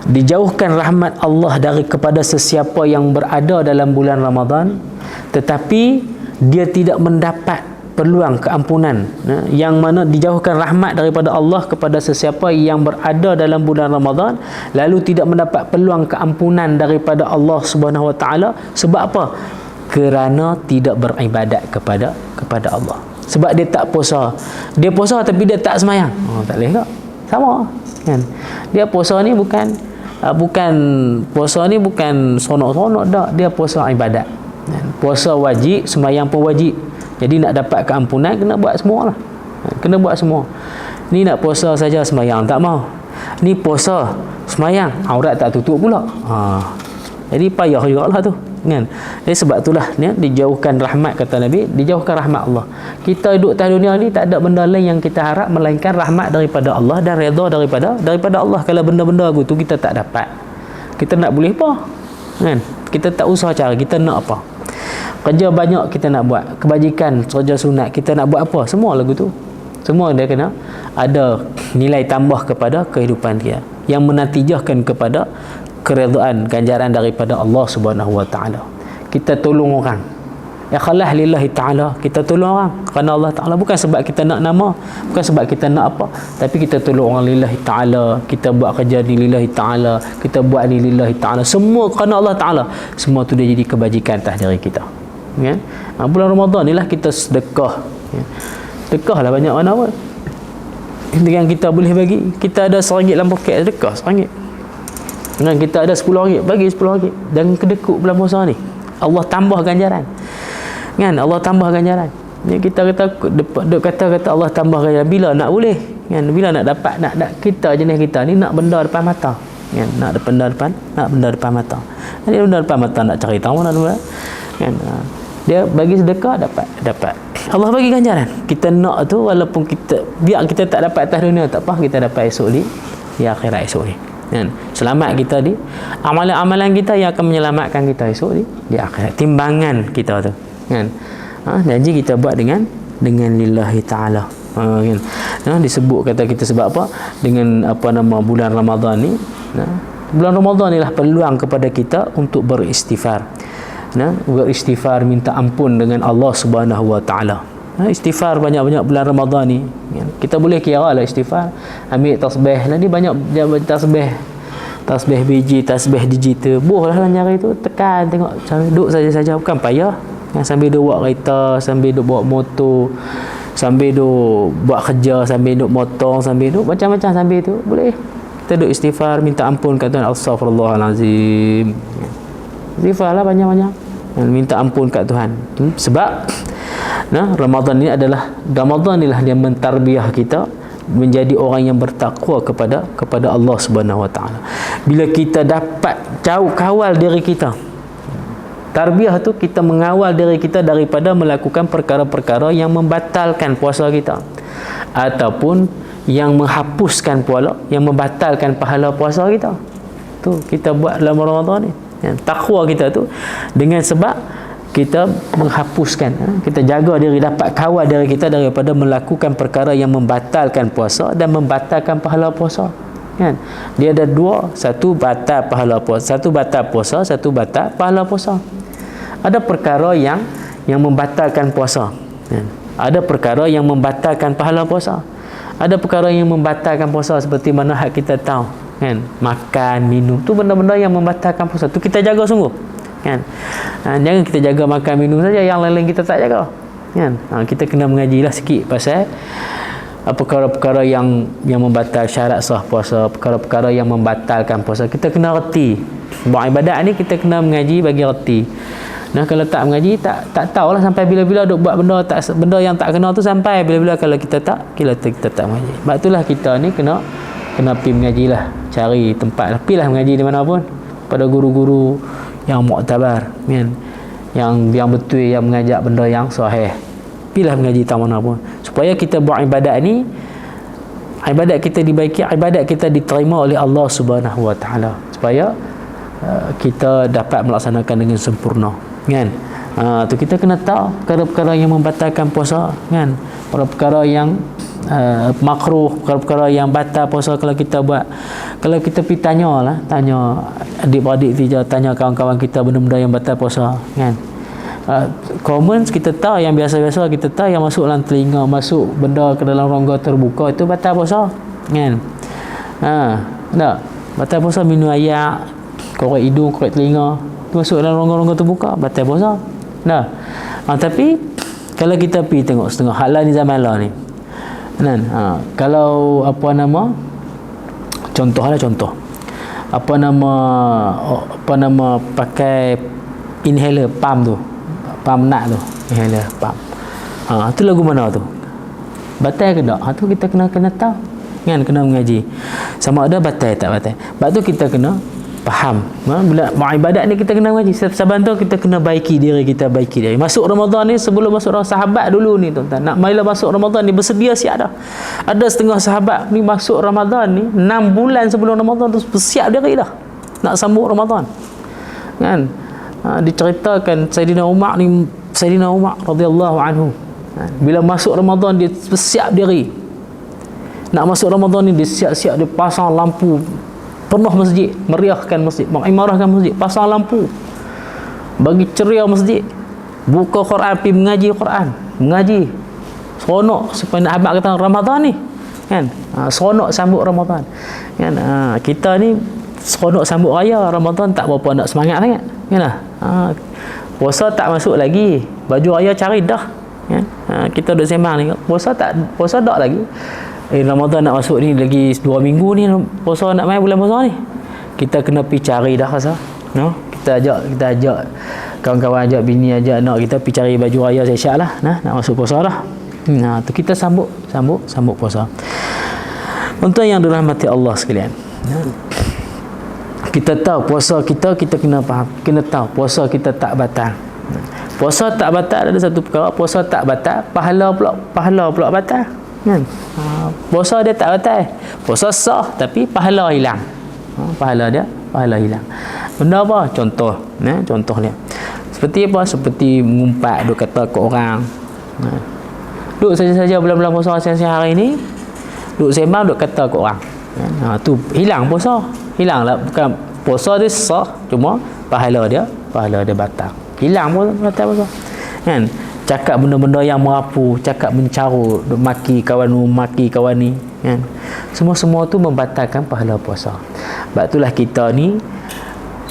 dijauhkan rahmat Allah kepada sesiapa yang berada dalam bulan Ramadan, tetapi dia tidak mendapat peluang keampunan. Yang mana dijauhkan rahmat daripada Allah kepada sesiapa yang berada dalam bulan Ramadan, lalu tidak mendapat peluang keampunan daripada Allah Subhanahu Wa Taala. Sebab apa? Kerana tidak beribadat kepada Allah. Sebab dia tak puasa. Dia puasa tapi dia tak semayang. Tak boleh tak? Sama, kan? Dia puasa ni bukan sonok-sonok dak. Dia puasa ibadat. Puasa wajib, semayang pun wajib. Jadi nak dapat keampunan, kena buat semua lah. Kena buat semua. Ni nak puasa saja, semayang tak mau. Ni puasa, semayang, aurat tak tutup pula. Jadi payah juga lah tu, kan? Jadi sebab itulah ni, dijauhkan rahmat, kata Nabi, dijauhkan rahmat Allah. Kita duduk atas dunia ni tak ada benda lain yang kita harap melainkan rahmat daripada Allah dan redha daripada Allah. Kalau benda-benda tu kita tak dapat, kita nak boleh apa, kan? Kita tak usah cara, kita nak apa? Kerja banyak kita nak buat, kebajikan, kerja sunat kita nak buat apa, semua lagu tu, semua dia kena ada nilai tambah kepada kehidupan dia yang menatijahkan kepada keredaan, ganjaran daripada Allah Subhanahu Wa Taala. Kita tolong orang, ikhlas lillahi ta'ala, kita tolong orang kerana Allah Ta'ala, bukan sebab kita nak nama, bukan sebab kita nak apa, tapi kita tolong orang lillahi ta'ala, kita buat kerja ni lillahi ta'ala, kita buat ni lillahi ta'ala, semua kerana Allah Ta'ala. Semua tu dia jadi kebajikan atas diri kita, kan? Bulan Ramadan ni lah kita sedekah, ya. Sedekah lah banyak mana pun yang kita boleh bagi. Kita ada RM1 dalam poket, sedekah RM1, kan? Kita ada RM10, bagi RM10. Dan kedekut bulan puasa ni, Allah tambah ganjaran, kan? Allah tambah ganjaran. Ni kita kata Allah tambah ganjaran bila nak boleh, kan? Bila nak dapat, nak kita jenis kita ni nak benda depan mata, kan? Nak benda depan mata. Jadi benda depan mata nak cari tahu mana dulu, kan? Dia bagi sedekah dapat. Allah bagi ganjaran. Kita nak tu, walaupun biar kita tak dapat atas dunia, tak apa, kita dapat esok di akhirat esok ni, kan? Selamat kita di amalan-amalan kita yang akan menyelamatkan kita esok di akhirat. Timbangan kita tu, kan? Janji kita buat dengan lillahi ta'ala, kan? Disebut kata kita sebab apa? Dengan bulan Ramadan ni, bulan Ramadan ni lah peluang kepada kita untuk beristighfar. Beristighfar, minta ampun dengan Allah Subhanahu Wa Taala. Istighfar banyak-banyak bulan Ramadan ni, kan? Kita boleh kira lah istighfar. Ambil tasbih lah, ni banyak tasbih biji, tasbih digital. Lah nyari tu, tekan tengok, duduk saja-saja, bukan payah, kan? Sambil duduk buat kereta, sambil duduk bawa motor, sambil duduk buat kerja, sambil duduk motong, sambil duduk macam-macam, sambil tu boleh kita duduk istighfar, minta ampun kat Tuhan. Astaghfirullahalazim. Istighfar lah banyak-banyak, minta ampun kat Tuhan. Sebab Ramadan ni lah dia mentarbiah kita menjadi orang yang bertakwa kepada Allah Subhanahu Wa Taala. Bila kita dapat kawal diri kita, tarbiyah tu kita mengawal diri kita daripada melakukan perkara-perkara yang membatalkan puasa kita ataupun yang menghapuskan puasa, yang membatalkan pahala puasa kita. Tu kita buat dalam Ramadan ni. Takwa kita tu dengan sebab kita menghapuskan, kita jaga diri, dapat kawal diri kita daripada melakukan perkara yang membatalkan puasa dan membatalkan pahala puasa, kan? Dia ada dua, satu batal pahala puasa, satu batal puasa, satu batal pahala puasa. Ada perkara yang membatalkan puasa, kan? Ada perkara yang membatalkan pahala puasa. Ada perkara yang membatalkan puasa seperti mana hak kita tahu, kan? Makan, minum, tu benda-benda yang membatalkan puasa. Tu kita jaga sungguh, kan? Jangan kita jaga makan minum saja, yang lain-lain kita tak jaga, kan? Kita kena mengajilah sikit pasal perkara-perkara yang membatal syarat sah puasa, perkara-perkara yang membatalkan puasa. Kita kena reti. Buat ibadat ni kita kena mengaji bagi reti. Nah, kalau tak mengaji, tak tahulah sampai bila-bila duk buat benda yang tak kena tu, sampai bila-bila kalau kita tak mengaji. Sebab itulah kita ni kena pergi mengajilah, cari tempat lah, pergilah mengaji di mana pun, pada guru-guru yang muktabar, kan? Yang betul, yang mengajak benda yang sahih. Pilih mengaji tak mana pun, supaya kita buat ibadat ni, ibadat kita dibaiki, ibadat kita diterima oleh Allah Subhanahu Wa Taala, supaya kita dapat melaksanakan dengan sempurna, kan? Tu kita kena tahu perkara-perkara yang membatalkan puasa, kan? Perkara-perkara yang makruh, perkara-perkara yang batal puasa kalau kita buat. Kalau kita pergi tanya adik-beradik kita, tanya kawan-kawan kita benda-benda yang batal puasa, kan? Common kita tahu, yang biasa-biasa kita tahu, yang masuk dalam telinga, masuk benda ke dalam rongga terbuka, itu batal puasa, kan? Tak batal puasa. Minum air, korek hidung, korek telinga, masuk dalam rongga-rongga terbuka, batal puasa. Tapi kalau kita pergi tengok setengah halal ni, zaman lah ni, kan? Kalau contoh pakai inhaler, pump nak tu, inhaler pump, tu lagu mana tu, batal ke tak? Tu kita kena tahu, kan? Kena mengaji sama ada batal tak batal. Sebab tu kita kena faham, bila buat ibadat ni kita kena mengaji. Saban tu kita kena baiki diri kita, masuk Ramadan ni, sebelum masuk Ramadan, sahabat dulu ni tuan-tuan, nak bila masuk Ramadan ni bersedia siap dah. Ada setengah sahabat ni masuk Ramadan ni 6 bulan sebelum Ramadan tu bersiap diri dah nak sambut Ramadan, kan? Diceritakan Sayyidina Umar radhiyallahu anhu, bila masuk Ramadan dia bersiap diri nak masuk Ramadan ni, dia siap-siap, dia pasang lampu penuh masjid, meriahkan masjid, mengimarahkan masjid, pasang lampu bagi ceria masjid, buka Quran, pergi mengaji Quran, seronok supaya nak habaq kata Ramadan ni, kan? Seronok sambut Ramadan, kan? Kita ni seronok sambut raya Ramadan tak berapa nak semangat sangat, kan? Puasa tak masuk lagi, baju raya cari dah, kan? Kita duk sembang ni, puasa dak lagi. Ramadan nak masuk ni, lagi 2 minggu ni puasa nak main bulan puasa ni. Kita kena pergi cari dah rasa, no? Kita ajak kawan-kawan, ajak bini, ajak anak kita pergi cari baju raya siap lah, nak masuk puasa dah. Tu kita sambut puasa. Untuk yang dirahmati Allah sekalian, kita tahu puasa kita kena faham, kena tahu puasa kita tak batal. Puasa tak batal ada satu perkara, puasa tak batal, pahala pula batal, kan? Puasa dia tak batal, puasa sah tapi pahala hilang. Pahala hilang. Benda apa? Contoh dia seperti apa? Seperti mengumpat, duk kata ke orang, duk saja-saja bulan-bulan puasa siang-siang hari ni, duk sembang, duk kata ke orang, tu hilang puasa. Hilang lah, bukan puasa dia sah, cuma pahala dia batal. Hilang pun batal puasa, kan? Cakap benda-benda yang merapu, cakap mencarut, maki kawan ni, kan? Semua tu membatalkan pahala puasa. Sebab itulah kita ni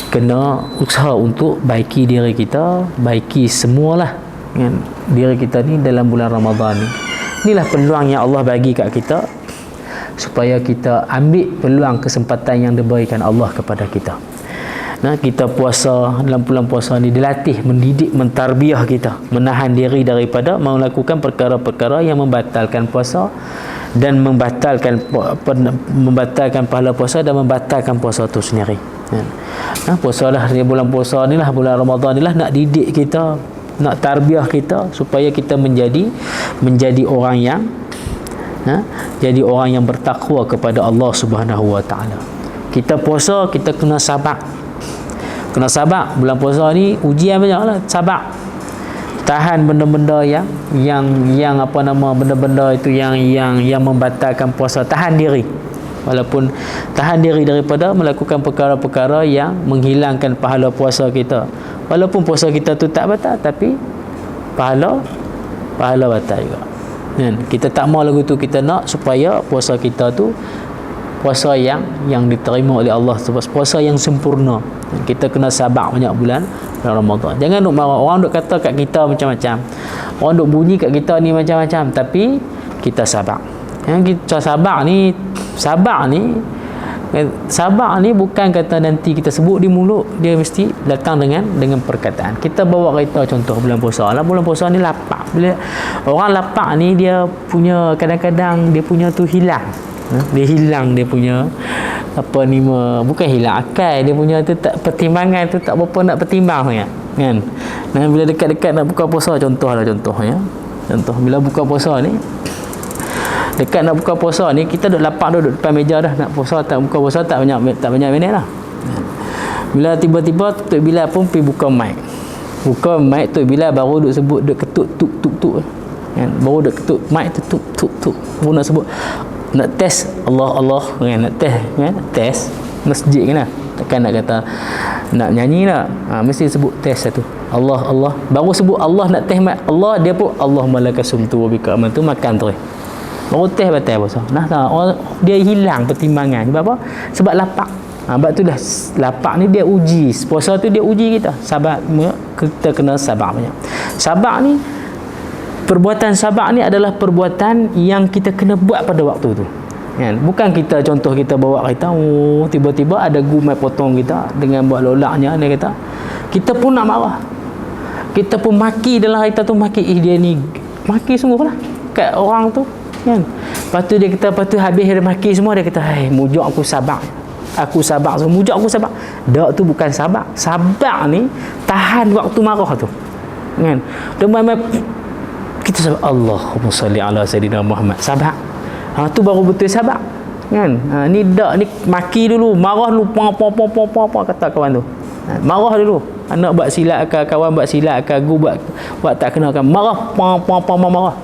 kena usaha untuk baiki diri kita, baiki semualah, kan? Diri kita ni dalam bulan Ramadan ni. Inilah peluang yang Allah bagi kat kita, supaya kita ambil peluang kesempatan yang diberikan Allah kepada kita. Kita puasa, dalam bulan puasa ni dilatih, mendidik, mentarbiah kita, menahan diri daripada melakukan perkara-perkara yang membatalkan puasa dan membatalkan pahala puasa dan membatalkan puasa itu sendiri. Puasa lah, bulan puasa ni lah, bulan Ramadan ni lah, nak didik kita, nak tarbiyah kita supaya kita menjadi orang yang jadi orang yang bertakwa kepada Allah Subhanahu Wa Taala. Kita puasa, kita kena sabar. Bulan puasa ni ujian banyaklah, sabar. Tahan benda-benda yang benda-benda itu yang membatalkan puasa. Tahan diri. Walaupun tahan diri daripada melakukan perkara-perkara yang menghilangkan pahala puasa kita. Walaupun puasa kita tu tak batal, tapi pahala batal juga. Kita tak mau lagu tu, kita nak supaya puasa kita tu puasa yang diterima oleh Allah, puasa yang sempurna. Kita kena sabar banyak bulan Ramadan. Jangan duk marah. Orang duk kata kat kita macam-macam, orang duk bunyi kat kita ni macam-macam, tapi kita sabar. Yang kita sabar ni bukan kata nanti kita sebut di mulut, dia mesti datang dengan perkataan. Kita bawa kereta contoh bulan puasa lah. Bulan puasa ni lapar. Bila orang lapar ni, dia punya kadang-kadang dia punya tu hilang. Dia hilang dia punya bukan hilang akal, dia punya tu tak, pertimbangan tu tak berapa nak pertimbang kan. Dan bila dekat-dekat nak buka puasa, contohnya bila buka puasa ni, dekat nak buka puasa ni, kita duduk lapar, duduk depan meja dah nak puasa, tak buka puasa tak banyak minit lah. Bila tiba-tiba Tok Bilal pun pergi buka mic, Tok Bilal baru duduk sebut, duduk ketut tuk kan, baru duduk ketut mic tu tuk baru nak sebut, nak test Allah kan, nak test masjid kan, takkan nak kata nak nyanyi lah, mesti sebut test satu, Allah baru sebut Allah, nak test mic Allah, dia pun Allahumma lakasumtu wa bika amantu, makan terus baru test batal puasa. Dia hilang pertimbangan. Sebab apa? Sebab lapar. Sebab tu dah lapar ni dia uji. Puasa tu dia uji kita. Sabar, kita kena sabar banyak. Perbuatan sabar ni adalah perbuatan yang kita kena buat pada waktu tu. Kan? Bukan kita contoh kita bawa kereta, tiba-tiba ada gumai potong kita dengan buat lolaknya, dia kata. Kita pun nak marah. Kita pun maki dalam kereta tu, dia ni maki sungguh lah kat orang tu. Kan? Lepas tu dia kata, habis dia maki semua, dia kata, mujuk aku sabar, mujuk aku sabar. Dak, tu bukan sabar. Sabar ni tahan waktu marah tu, kan? Demam kita sabar, Allahumma salli ala sayyidina Muhammad, sabar. Tu baru betul sabar, kan? Ni dak, ni maki dulu, marah dulu, apa kata kawan tu, marah dulu. Anak buat silap ke, kawan buat silap ke, guru buat tak kena kan, marah, marah.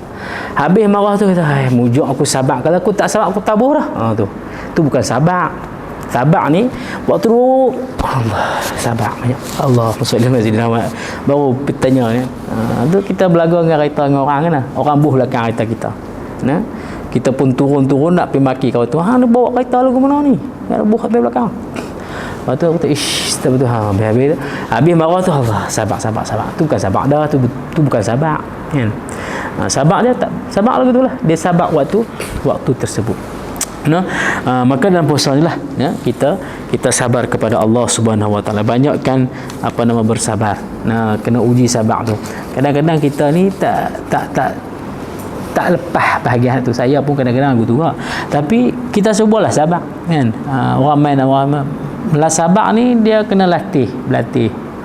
Habis marah tu kata, mujuk aku sabar. Kalau aku tak sabar, aku tabuh dah. Tu bukan sabar. Sabar ni waktu tu Allah sabar banyak. Allah baru bertanya ni. Tu kita berlagu dengan kereta dengan orang kan. Orang buh belakang kereta kita. Kita pun turun nak pergi maki kawan tu. Dia bawa kereta lagu mana ni? Dia buh kat belakang. Lepas tu aku kata, tak betul. Habis marah tu, Allah sabar. Tu bukan sabar dah, tu bukan sabar, kan? Sabar dia tak sabar lagu tu lah. Dia sabar waktu tersebut. Maka dalam puasa ni lah, kita sabar kepada Allah Subhanahu Wa Taala. Banyakkan bersabar. Kena uji sabar tu. Kadang-kadang kita ni tak lepas bahagian tu. Saya pun kadang-kadang aku tu lah. Tapi kita sebuahlah sabar, kan? Orang melah sabar ni dia kena latih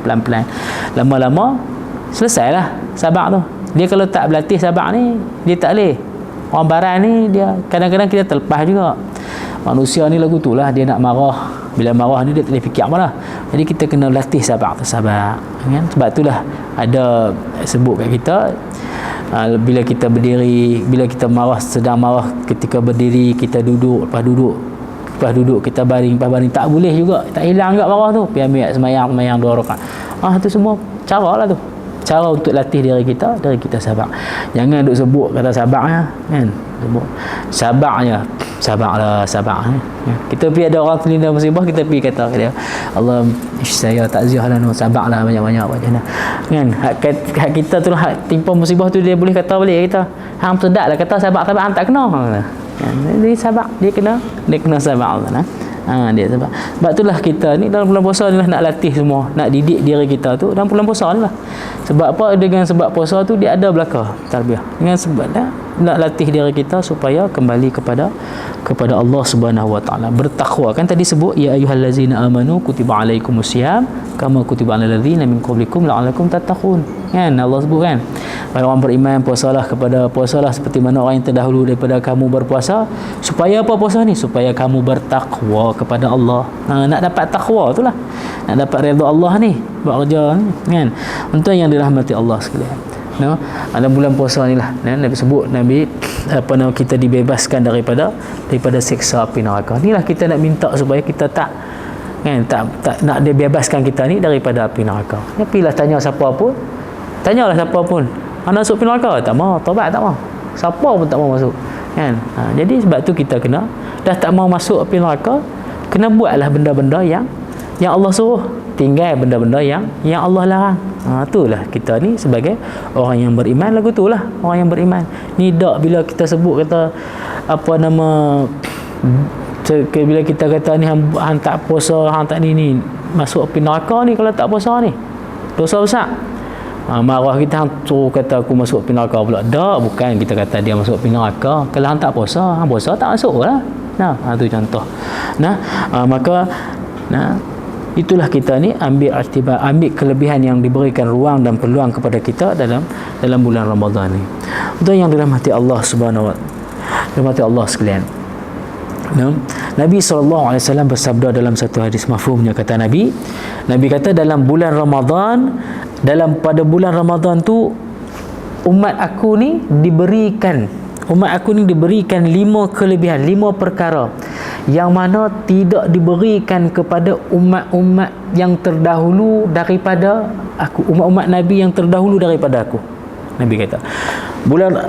pelan-pelan. Lama-lama selesailah sabar tu. Dia kalau tak berlatih sabar ni, dia tak boleh. Orang barat ni, dia kadang-kadang kita terlepas juga. Manusia ni lagu tu lah, dia nak marah. Bila marah ni dia tak boleh fikir apa lah. Jadi kita kena latih sabar, kan? Sebab itulah ada sebut kat kita, bila kita berdiri, bila kita sedang marah, ketika berdiri kita duduk, lepas duduk kita baring, tak boleh juga, tak hilang juga marah tu. Pergi ambil semayang 2 rakaat. Tu semua cara lah tu, cara untuk latih diri kita sabar. Jangan duk sebut kata sabarnya, kan? Sebut sabarnya, sabarlah. Kita pergi ada orang terlinda musibah, kita pergi kata dia, Allah saya takziah lah, sabarlah banyak-banyak macam kan. Hak kita tu hak timpa musibah tu, dia boleh kata balik kita, hang sedak lah kata sabar hang tak kena. Dia sabar, dia kena sabar lah. Dia sabar. Sebab itulah kita ni dalam bulan puasa ni lah nak latih semua, nak didik diri kita tu dalam bulan puasa ni lah. Sebab apa? Dengan sebab puasa tu dia ada belaka tarbiyah. Dengan sebab nak latih diri kita supaya kembali kepada Allah Subhanahu wa taala, bertakwa. Kan tadi sebut ya ayyuhallazina amanu kutiba alaikumusiyam kama kutiba alal ladzina min qablikum la'allakum tattaqun. Kan Allah sebut kan, wahai orang beriman, puasalah seperti mana orang yang terdahulu daripada kamu berpuasa. Supaya apa puasa ni? Supaya kamu bertakwa kepada Allah. Nak dapat takwa itulah, nak dapat redha Allah ni buat kerja ni kan. Untuk yang dirahmati Allah sekalian, no, ada bulan puasa ni lah Nabi sebut, kita dibebaskan daripada siksa api neraka. Inilah kita nak minta supaya kita tak nak dibebaskan kita ni daripada api neraka. Tapilah tanyalah siapa pun anda masuk api neraka, tak mau taubat, tak mau, siapa pun tak mau masuk kan. Jadi sebab tu kita kena, dah tak mau masuk api neraka, kena buatlah benda-benda yang Allah suruh, tinggal benda-benda yang Allah larang. Itulah kita ni sebagai orang yang beriman. Lagu tu lah orang yang beriman ni. Tak bila kita sebut kata apa nama, bila kita kata ni hang tak puasa, hang tak ni masuk api neraka ni kalau tak puasa ni, dosa besar. Marah kita, hang suruh kata aku masuk api neraka pula. Tak, bukan kita kata dia masuk api neraka kalau hang tak puasa. Hang puasa tak masuk lah. Tu contoh. Maka itulah kita ni ambil kelebihan yang diberikan ruang dan peluang kepada kita dalam bulan Ramadan ni. Untuk yang dirahmati Allah Subhanahu wa taala, dirahmati Allah sekalian. Nabi SAW bersabda dalam satu hadis mafhumnya, kata Nabi kata dalam bulan Ramadan, pada bulan Ramadan tu umat aku ni diberikan 5 kelebihan, 5 perkara yang mana tidak diberikan kepada umat-umat yang terdahulu daripada aku, umat-umat Nabi yang terdahulu daripada aku. Nabi kata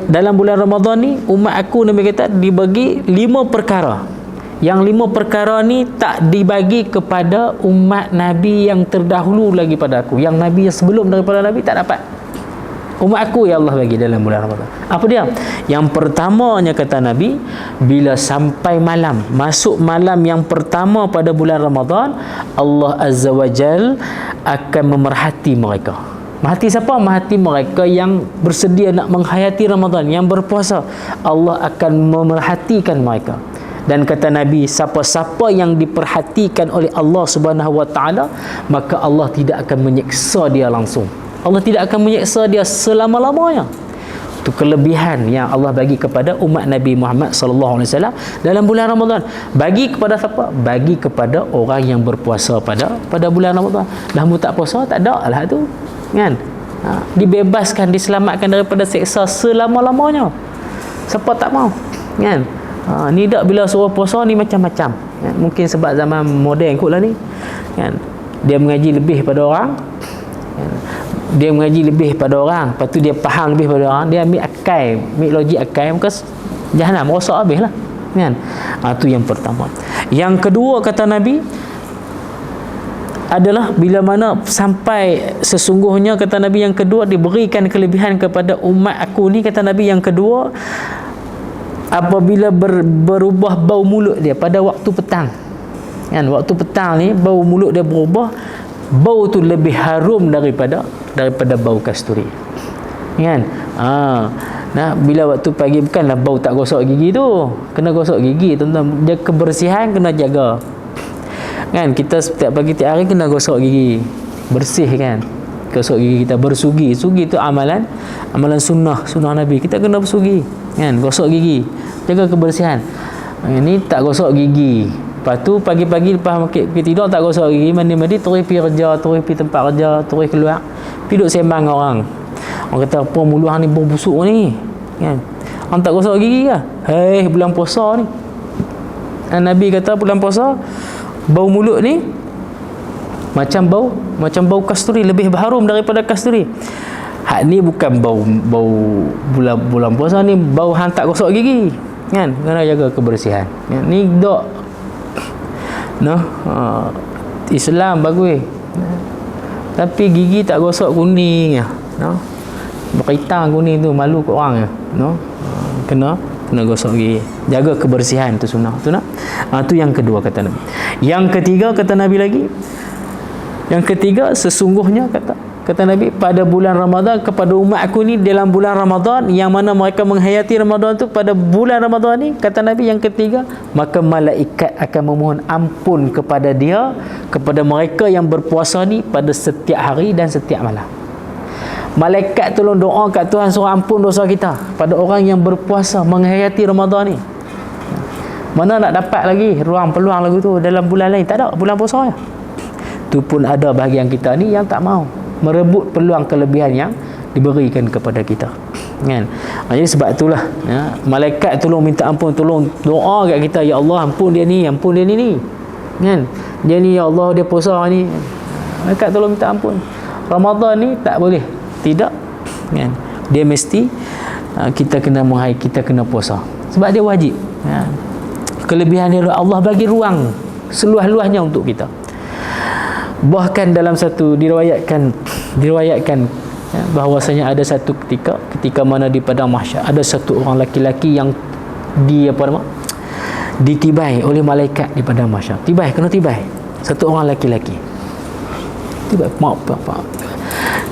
dalam bulan Ramadan ni umat aku, Nabi kata, dibagi 5 perkara. Yang 5 perkara ni tak dibagi kepada umat Nabi yang terdahulu lagi pada aku. Yang Nabi yang sebelum daripada Nabi tak dapat. Umat aku ya Allah bagi dalam bulan Ramadan. Apa dia? Yang pertamanya kata Nabi, bila sampai malam, masuk malam yang pertama pada bulan Ramadan, Allah Azza wa Jal akan memerhati mereka. Merhati siapa? Merhati mereka yang bersedia nak menghayati Ramadan, yang berpuasa. Allah akan memerhatikan mereka. Dan kata Nabi, siapa-siapa yang diperhatikan oleh Allah Subhanahu wa taala, maka Allah tidak akan menyeksa dia langsung. Allah tidak akan menyeksa dia selama-lamanya. Itu kelebihan yang Allah bagi kepada umat Nabi Muhammad sallallahu alaihi wasallam dalam bulan Ramadan. Bagi kepada siapa? Bagi kepada orang yang berpuasa pada bulan Ramadan. Dah mu tak puasa, tak ada lah tu. Kan? Dibebaskan, diselamatkan daripada seksa selama-lamanya. Siapa tak mau? Kan? Ni tak bila suruh puasa ni macam-macam. Kan? Mungkin sebab zaman moden kot lah ni. Kan? Dia mengaji lebih pada orang. Kan? Dia mengaji lebih pada orang, lepas tu dia faham lebih pada orang, dia ambil akal, ambil logik akal, maka jahanam rosak habis lah kan. Itu yang pertama. Yang kedua kata Nabi adalah bila mana sampai sesungguhnya, kata Nabi yang kedua, diberikan kelebihan kepada umat aku ni, kata Nabi yang kedua, apabila berubah bau mulut dia pada waktu petang kan, waktu petang ni bau mulut dia berubah, bau tu lebih harum daripada bau kasturi kan. Bila waktu pagi, bukanlah bau tak gosok gigi tu, kena gosok gigi tuan-tuan. Dia kebersihan kena jaga kan. Kita setiap pagi tiap hari kena gosok gigi, bersih kan, gosok gigi kita, bersugi. Sugi tu amalan sunnah Nabi, kita kena bersugi kan, gosok gigi, jaga kebersihan. Ini tak gosok gigi, lepas tu pagi-pagi lepas pergi tidur tak gosok gigi, mandi-mandi, terus pergi kerja, terus pergi tempat kerja, terus keluar, duduk sembang orang kata apa mulut hang ni bau busuk ni kan, hang tak gosok gigi ke? Bulan puasa ni, Nabi kata bulan puasa bau mulut ni macam bau kasturi, lebih harum daripada kasturi. Hak ni bukan bau bulan puasa ni, bau hang tak gosok gigi kan, kena jaga kebersihan kan? Ni dok Islam bagus, tapi gigi tak gosok kuning berhitam kuning tu, malu kat orang kena gosok gigi, jaga kebersihan tu sunnah. Tu yang kedua kata Nabi. Yang ketiga kata Nabi lagi, yang ketiga sesungguhnya kata Kata Nabi, pada bulan Ramadan kepada umat aku ni dalam bulan Ramadan, yang mana mereka menghayati Ramadan tu pada bulan Ramadan ni, kata Nabi yang ketiga, maka malaikat akan memohon ampun kepada dia, kepada mereka yang berpuasa ni pada setiap hari dan setiap malam. Malaikat tolong doa kat Tuhan suruh ampun dosa kita pada orang yang berpuasa menghayati Ramadan ni. Mana nak dapat lagi ruang peluang lagu tu dalam bulan lain? Tak ada, bulan puasa je. Tu pun ada bahagian kita ni yang tak mau merebut peluang kelebihan yang diberikan kepada kita, kan? Jadi sebab itulah ya, malaikat tolong minta ampun, tolong doa kat kita, ya Allah ampun dia ni, kan? Dia ni ya Allah dia puasa ni, malaikat tolong minta ampun. Ramadan ni tak boleh tidak, kan? Dia mesti kita kena kita kena puasa sebab dia wajib, ya. Kelebihan dia Allah bagi ruang seluas-luasnya untuk kita. Bahkan dalam satu diriwayatkan ya, bahawasanya ada satu ketika mana di padang mahsyar ada satu orang laki-laki yang ditibai oleh malaikat di padang mahsyar. Kena tibai satu orang laki-laki.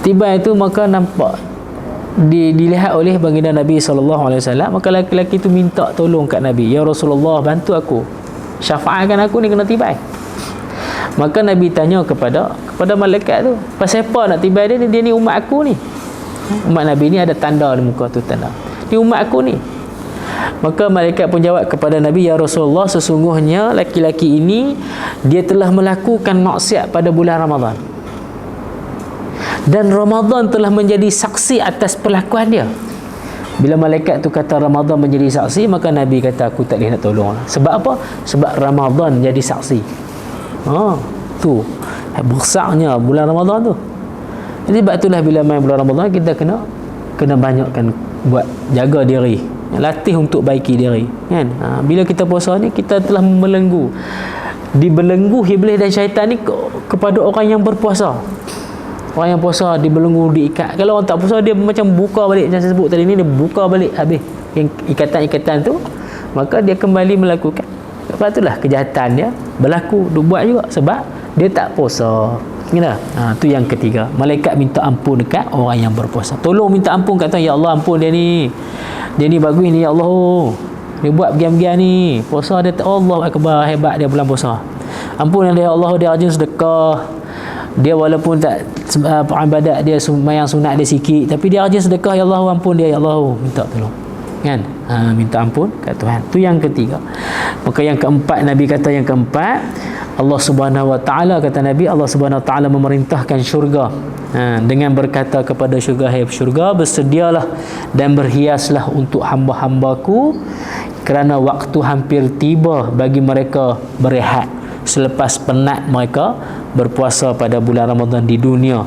Tibai itu maka nampak dilihat oleh baginda Nabi SAW. Maka laki-laki itu minta tolong kat Nabi, ya Rasulullah bantu aku, syafaatkan aku ni kena tibai. Maka Nabi tanya kepada malaikat tu, pasal apa nak tibai dia ni umat aku ni. Umat Nabi ni ada tanda di muka tu, tanda ni umat aku ni. Maka malaikat pun jawab kepada Nabi, ya Rasulullah sesungguhnya laki-laki ini dia telah melakukan maksiat pada bulan Ramadan, dan Ramadan telah menjadi saksi atas perlakuan dia. Bila malaikat tu kata Ramadan menjadi saksi, maka Nabi kata aku tak boleh nak tolong. Sebab apa? Sebab Ramadan jadi saksi. Tu besarnya bulan Ramadan tu. Jadi sebab itulah bila main bulan Ramadan kita kena banyakkan buat jaga diri, latih untuk baiki diri, kan? Bila kita puasa ni kita telah dibelenggu iblis dan syaitan ni kepada orang yang berpuasa. Orang yang puasa dibelenggu, diikat. Kalau orang tak puasa dia macam buka balik, macam saya sebut tadi ni, dia buka balik habis yang ikatan-ikatan tu, maka dia kembali melakukan. Sebab itulah kejahatan dia berlaku, dia buat juga sebab dia tak puasa. Kena. Tu yang ketiga. Malaikat minta ampun dekat orang yang berpuasa. Tolong minta ampun, kata ya Allah ampun dia ni. Dia ni bagus ni ya Allah. Dia buat bagian-bagian ni. Puasa dia Allah akbar, hebat dia bulan puasa. Ampun dia ya Allah, dia rajin sedekah. Dia walaupun tak ibadat dia sembahyang sunat dia sikit, tapi dia rajin sedekah, ya Allah ampun dia ya Allah. Minta tolong, kan? Minta ampun kat Tuhan. Tu yang ketiga. Maka yang keempat, Nabi kata yang keempat, Allah Subhanahu Wa Taala, kata Nabi, Allah Subhanahu Wa Taala memerintahkan syurga dengan berkata kepada syurga, hai syurga bersedialah dan berhiaslah untuk hamba-hambaku, kerana waktu hampir tiba bagi mereka berehat selepas penat mereka berpuasa pada bulan Ramadan di dunia,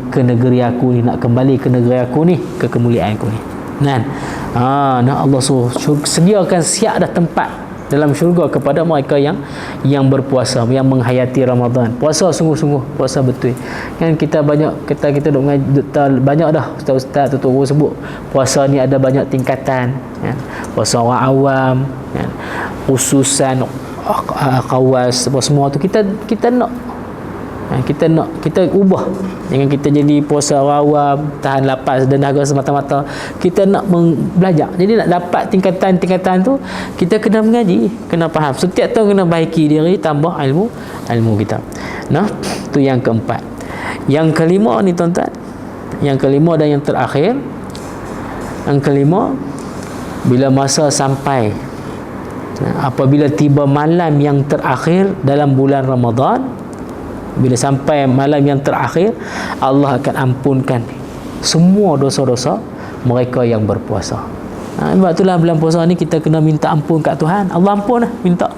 ke negeri aku ni, nak kembali ke negeri aku ni, ke kemuliaan aku ni. Allah suruh sediakan siap dah tempat dalam syurga kepada mereka yang berpuasa, yang menghayati Ramadan. Puasa sungguh-sungguh, puasa betul. Kan kita duk banyak dah ustaz-ustaz tutur sebut puasa ni ada banyak tingkatan, kan? Puasa orang awam, kan? Khususan kawas, semua tu kita nak kita ubah. Jangan kita jadi puasa awam, tahan lapas dan dahaga semata-mata. Kita nak belajar. Jadi nak dapat tingkatan-tingkatan tu, kita kena mengaji, kena faham. Setiap tahun kena baiki diri, tambah ilmu kita. Tu yang keempat. Yang kelima ni tuan-tuan, yang kelima dan yang terakhir, yang kelima, bila masa sampai, apabila tiba malam yang terakhir dalam bulan Ramadan, bila sampai malam yang terakhir, Allah akan ampunkan semua dosa-dosa mereka yang berpuasa. Sebab itulah bulan puasa ni kita kena minta ampun kat Tuhan. Allah ampun lah, minta.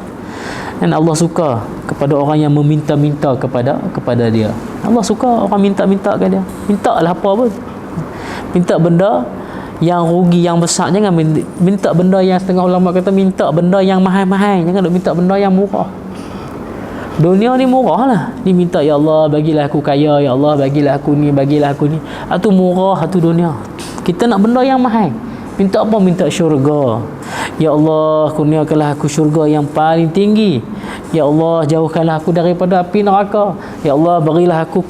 Dan Allah suka kepada orang yang meminta-minta kepada dia. Allah suka orang minta-minta kat dia. Mintalah apa pun. Minta benda yang rugi, yang besar. Jangan minta benda yang setengah ulama kata minta benda yang mahal-mahal. Jangan duk minta benda yang murah. Dunia ni murah lah. Ni minta ya Allah bagilah aku kaya, ya Allah bagilah aku ni, bagilah aku ni. Itu murah, itu dunia. Kita nak benda yang mahal. Minta apa? Minta syurga. Ya Allah kurniakanlah aku syurga yang paling tinggi. Ya Allah jauhkanlah aku daripada api neraka. Ya Allah berilah aku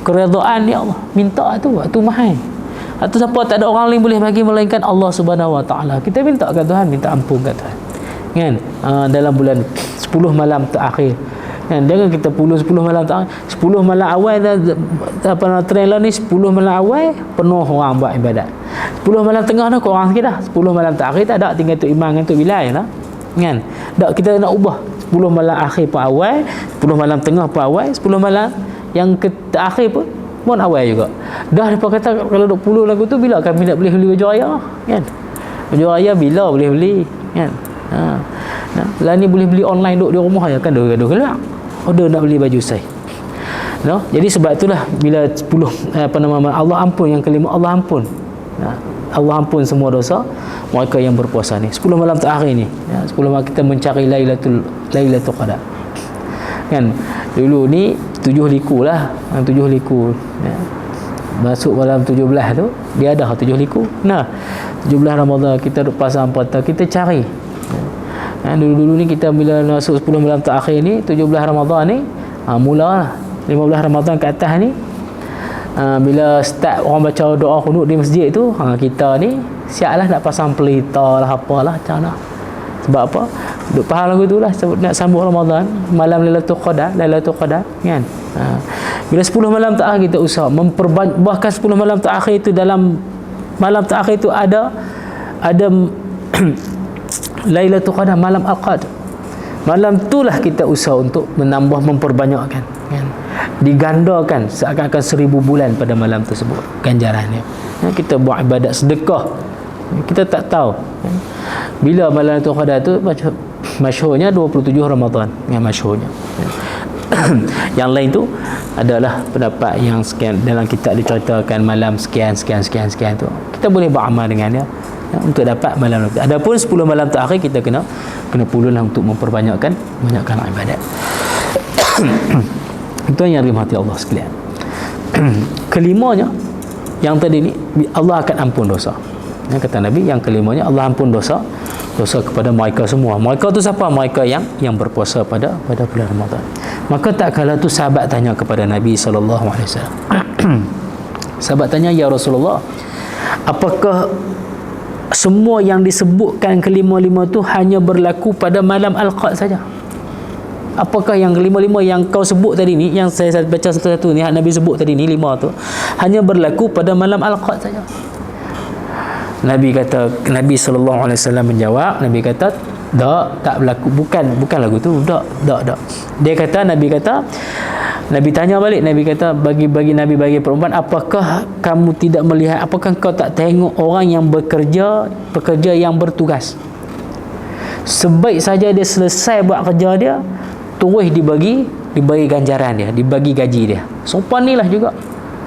keredaan ya Allah, minta tu mahal. Atau siapa tak ada orang lain boleh bagi melainkan Allah Subhanahu Wa Taala. Kita minta kat Tuhan, minta ampun kat Tuhan. Kan? Dalam bulan 10 malam terakhir. Kan? Jangan kita 10 malam terakhir. 10 malam awal dah apa nak trend lah ni, 10 malam awal penuh orang buat ibadat. 10 malam tengah dah kurang sikit dah. 10 malam terakhir tak ada, tinggal Tok Imam dengan Tok Bilal lah. Kan? Tak, kita nak ubah. 10 malam akhir pun awal, 10 malam tengah pun awal, 10 malam yang terakhir pun awal juga. Dah depa kata kalau 20 lagu tu bila kami nak boleh beli baju raya, kan? Baju raya bila boleh beli, kan? Lah ni boleh beli online duduk di rumah je kan, gaduh gelak. Order nak beli baju saya. No? Jadi sebab itulah bila 10 Allah ampun, yang kelima Allah ampun. Allah ampun semua dosa mereka yang berpuasa ni. 10 malam terakhir ni, 10 malam kita mencari Lailatul Qadar. Kan? Dulu ni 7 liku lah, 7 liku. Masuk malam 17 tu dia ada 7 liku. 17 Ramadan kita duk pasang patah, kita cari. Dulu-dulu ni kita bila masuk 10 malam terakhir ni, 17 Ramadan ni, mulalah 15 Ramadan ke atas ni, bila start orang baca doa qunut di masjid tu, kita ni siaplah nak pasang pelita lah, apalah macam mana. Sebab apa? Duk faham lagu tu lah, nak sambut Ramadan, malam Lailatul Qadar, kan? Bila 10 malam terakhir kita usaha memperbanyak, bahkan 10 malam terakhir itu, dalam malam terakhir itu ada Lailatul Qadar, malam Al-Qadr. Malam itulah kita usaha untuk menambah, memperbanyakkan, kan? Digandakan seakan-akan 1000 bulan pada malam tersebut ganjarannya. Kita buat ibadat sedekah, kita tak tahu, kan? Bila malam Lailatul Qadar tu masyhurnya 27 Ramadan, yang masyhurnya. Yang lain tu adalah pendapat yang sekian, dalam kitab diceritakan malam sekian tu. Kita boleh beramal dengannya untuk dapat malam itu. Adapun 10 malam terakhir kita kena puluh lah untuk memperbanyakkan ibadat. Itu yang dirahmati Allah sekalian. Kelimanya yang tadi ni, Allah akan ampun dosa. Kata Nabi, yang kelimanya Allah ampun dosa kepada mereka semua. Mereka tu siapa? Mereka yang berpuasa pada bulan Ramadan. Maka tak kala tu sahabat tanya kepada Nabi SAW. Sahabat tanya, ya Rasulullah, apakah semua yang disebutkan kelima-lima tu hanya berlaku pada malam Al-Qadr saja? Apakah yang kelima-lima yang kau sebut tadi ni, yang saya baca satu-satu ni, Nabi sebut tadi ni, 5 tu hanya berlaku pada malam Al-Qadr saja? Nabi SAW menjawab, Nabi kata, tak berlaku, bukan lagu tu, tak. Nabi tanya balik, Nabi kata, bagi perempuan, apakah kamu tidak melihat, apakah kau tak tengok orang yang pekerja yang bertugas, sebaik saja dia selesai buat kerja dia, terus dibagi ganjaran dia, dibagi gaji dia. Sopan ni lah juga,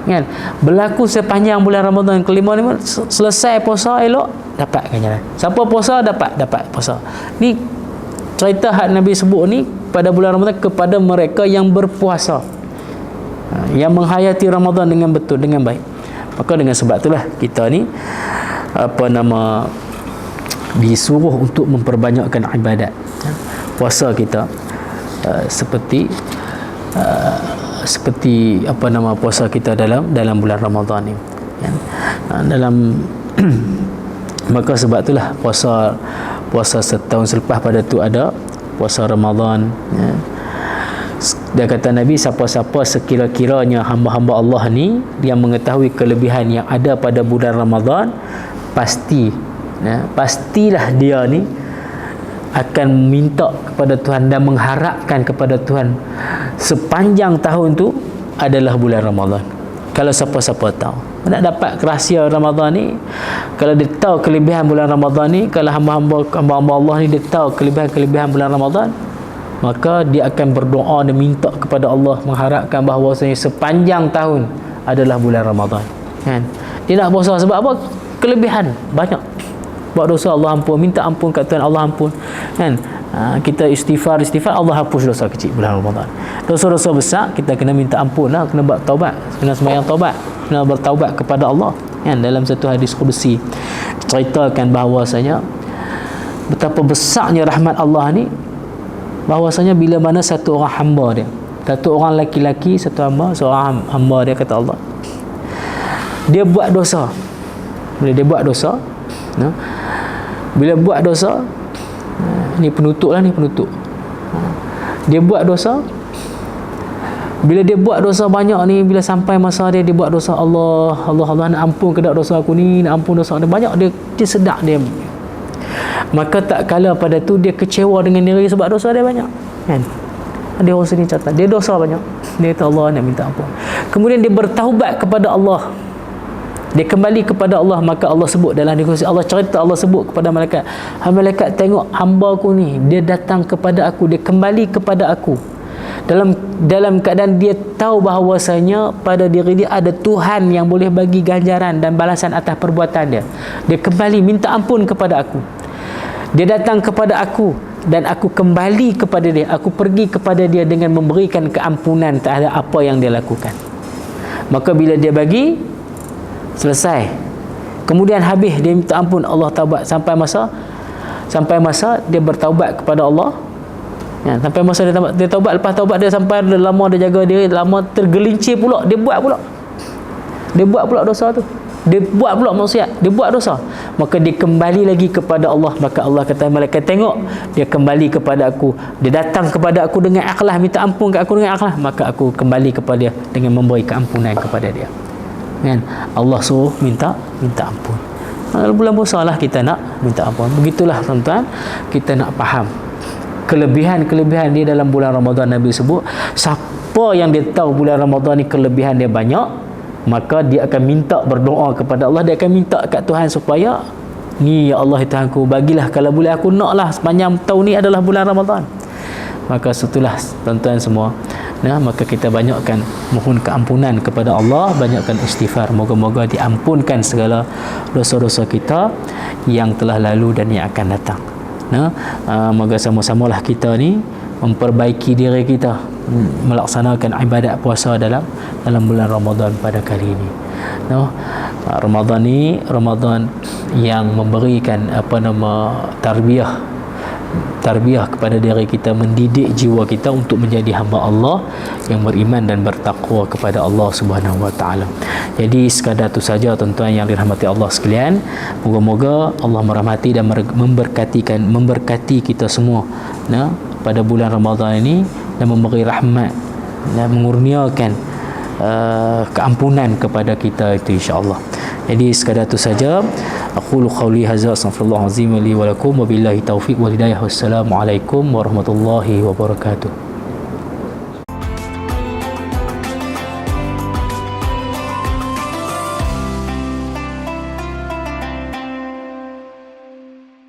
kan? Berlaku sepanjang bulan Ramadan kelima ni, selesai puasa elok dapat ganjaran. Siapa puasa dapat puasa. Ni cerita hak Nabi sebut ni pada bulan Ramadan kepada mereka yang berpuasa, yang menghayati Ramadan dengan betul, dengan baik. Maka dengan sebab itulah kita ni disuruh untuk memperbanyakkan ibadat. Puasa kita seperti puasa kita dalam bulan Ramadan ni, kan? Maka sebab itulah puasa setahun selepas pada tu ada puasa Ramadan, ya. Dia kata Nabi, siapa-siapa sekira-kiranya hamba-hamba Allah ni yang mengetahui kelebihan yang ada pada bulan Ramadan, pastilah dia ni akan minta kepada Tuhan dan mengharapkan kepada Tuhan sepanjang tahun tu adalah bulan Ramadan. Kalau siapa-siapa tahu nak dapat rahsia Ramadan ni, kalau dia tahu kelebihan bulan Ramadan ni, kalau hamba-hamba Allah ni dia tahu kelebihan bulan Ramadan, maka dia akan berdoa dan minta kepada Allah, mengharapkan bahawasanya sepanjang tahun adalah bulan Ramadan, kan? Dia nak puasa sebab apa? Kelebihan banyak, buat dosa Allah ampun, minta ampun kat Tuhan, Allah ampun, kan? Kita istighfar, Allah hapus dosa kecil bulan Ramadan. Dosa-dosa besar kita kena minta ampun lah, kena buat taubat, kena sembahyang taubat, kena bertaubat kepada Allah, kan? Dalam satu hadis qudsi ceritakan bahawasanya betapa besarnya rahmat Allah ni, bahawasanya bila mana satu orang hamba dia Satu orang laki-laki, satu hamba, seorang hamba dia kata Allah, dia buat dosa. Bila dia buat dosa, bila buat dosa, ni penutup lah, ni penutup. Dia buat dosa. Bila dia buat dosa banyak ni, bila sampai masa dia buat dosa, Allah nak ampun ke tak dosa aku ni, nak ampun dosa dia banyak, dia sedar dia. Maka tak kala pada tu dia kecewa dengan diri sebab dosa dia banyak, kan? Dia orang sini catat, dia dosa banyak. Dia kata Allah nak minta ampun. Kemudian dia bertaubat kepada Allah. Dia kembali kepada Allah, maka Allah sebut dalam diskusi, Allah cerita, Allah sebut kepada malaikat, malaikat tengok hamba aku ni, dia datang kepada aku, dia kembali kepada aku. Dalam keadaan dia tahu bahawasanya pada diri dia ada Tuhan yang boleh bagi ganjaran dan balasan atas perbuatan dia. Dia kembali minta ampun kepada aku. Dia datang kepada aku dan aku kembali kepada dia, aku pergi kepada dia dengan memberikan keampunan terhadap apa yang dia lakukan. Maka bila dia bagi, selesai, kemudian habis dia minta ampun, Allah taubat sampai masa dia bertaubat kepada Allah, ya, sampai masa dia taubat. Lepas taubat dia sampai lama, dia jaga diri lama, tergelincir pula, dia buat pula dosa tu, dia buat pula maksiat, dia buat dosa, maka dia kembali lagi kepada Allah. Maka Allah kata malaikat tengok dia kembali kepada aku, dia datang kepada aku dengan ikhlas, minta ampun ke aku dengan ikhlas, maka aku kembali kepada dia dengan memberi keampunan kepada dia, kan? Allah suruh minta ampun. Bulan puasa lah kita nak minta ampun. Begitulah tuan-tuan, kita nak faham kelebihan dia dalam bulan Ramadan. Nabi sebut, siapa yang dia tahu bulan Ramadan ni kelebihan dia banyak, maka dia akan minta, berdoa kepada Allah, dia akan minta kat Tuhan supaya ni, ya Allah Tuhanku, bagilah, kalau boleh aku naklah sepanjang tahun ni adalah bulan Ramadan. Maka setelah tuan-tuan semua, maka kita banyakkan mohon keampunan kepada Allah, banyakkan istighfar, moga-moga diampunkan segala dosa-dosa kita yang telah lalu dan yang akan datang. Moga sama-samalah kita ni memperbaiki diri kita, melaksanakan ibadat puasa dalam bulan Ramadan pada kali ini. Ramadan ni Ramadan yang memberikan tarbiyah kepada diri kita, mendidik jiwa kita untuk menjadi hamba Allah yang beriman dan bertakwa kepada Allah Subhanahu wa taala. Jadi sekadar itu saja tuan-tuan yang dirahmati Allah sekalian. Moga-moga Allah merahmati dan memberkati kita semua pada bulan Ramadan ini, dan memberi rahmat dan mengurniakan keampunan kepada kita itu, insya-Allah. Jadi sekadar itu saja. Aqulu qawli hadza, astaghfirullahal azim li wa lakum, wa billahi taufiq wal hidayah. Wassalamualaikum warahmatullahi wabarakatuh.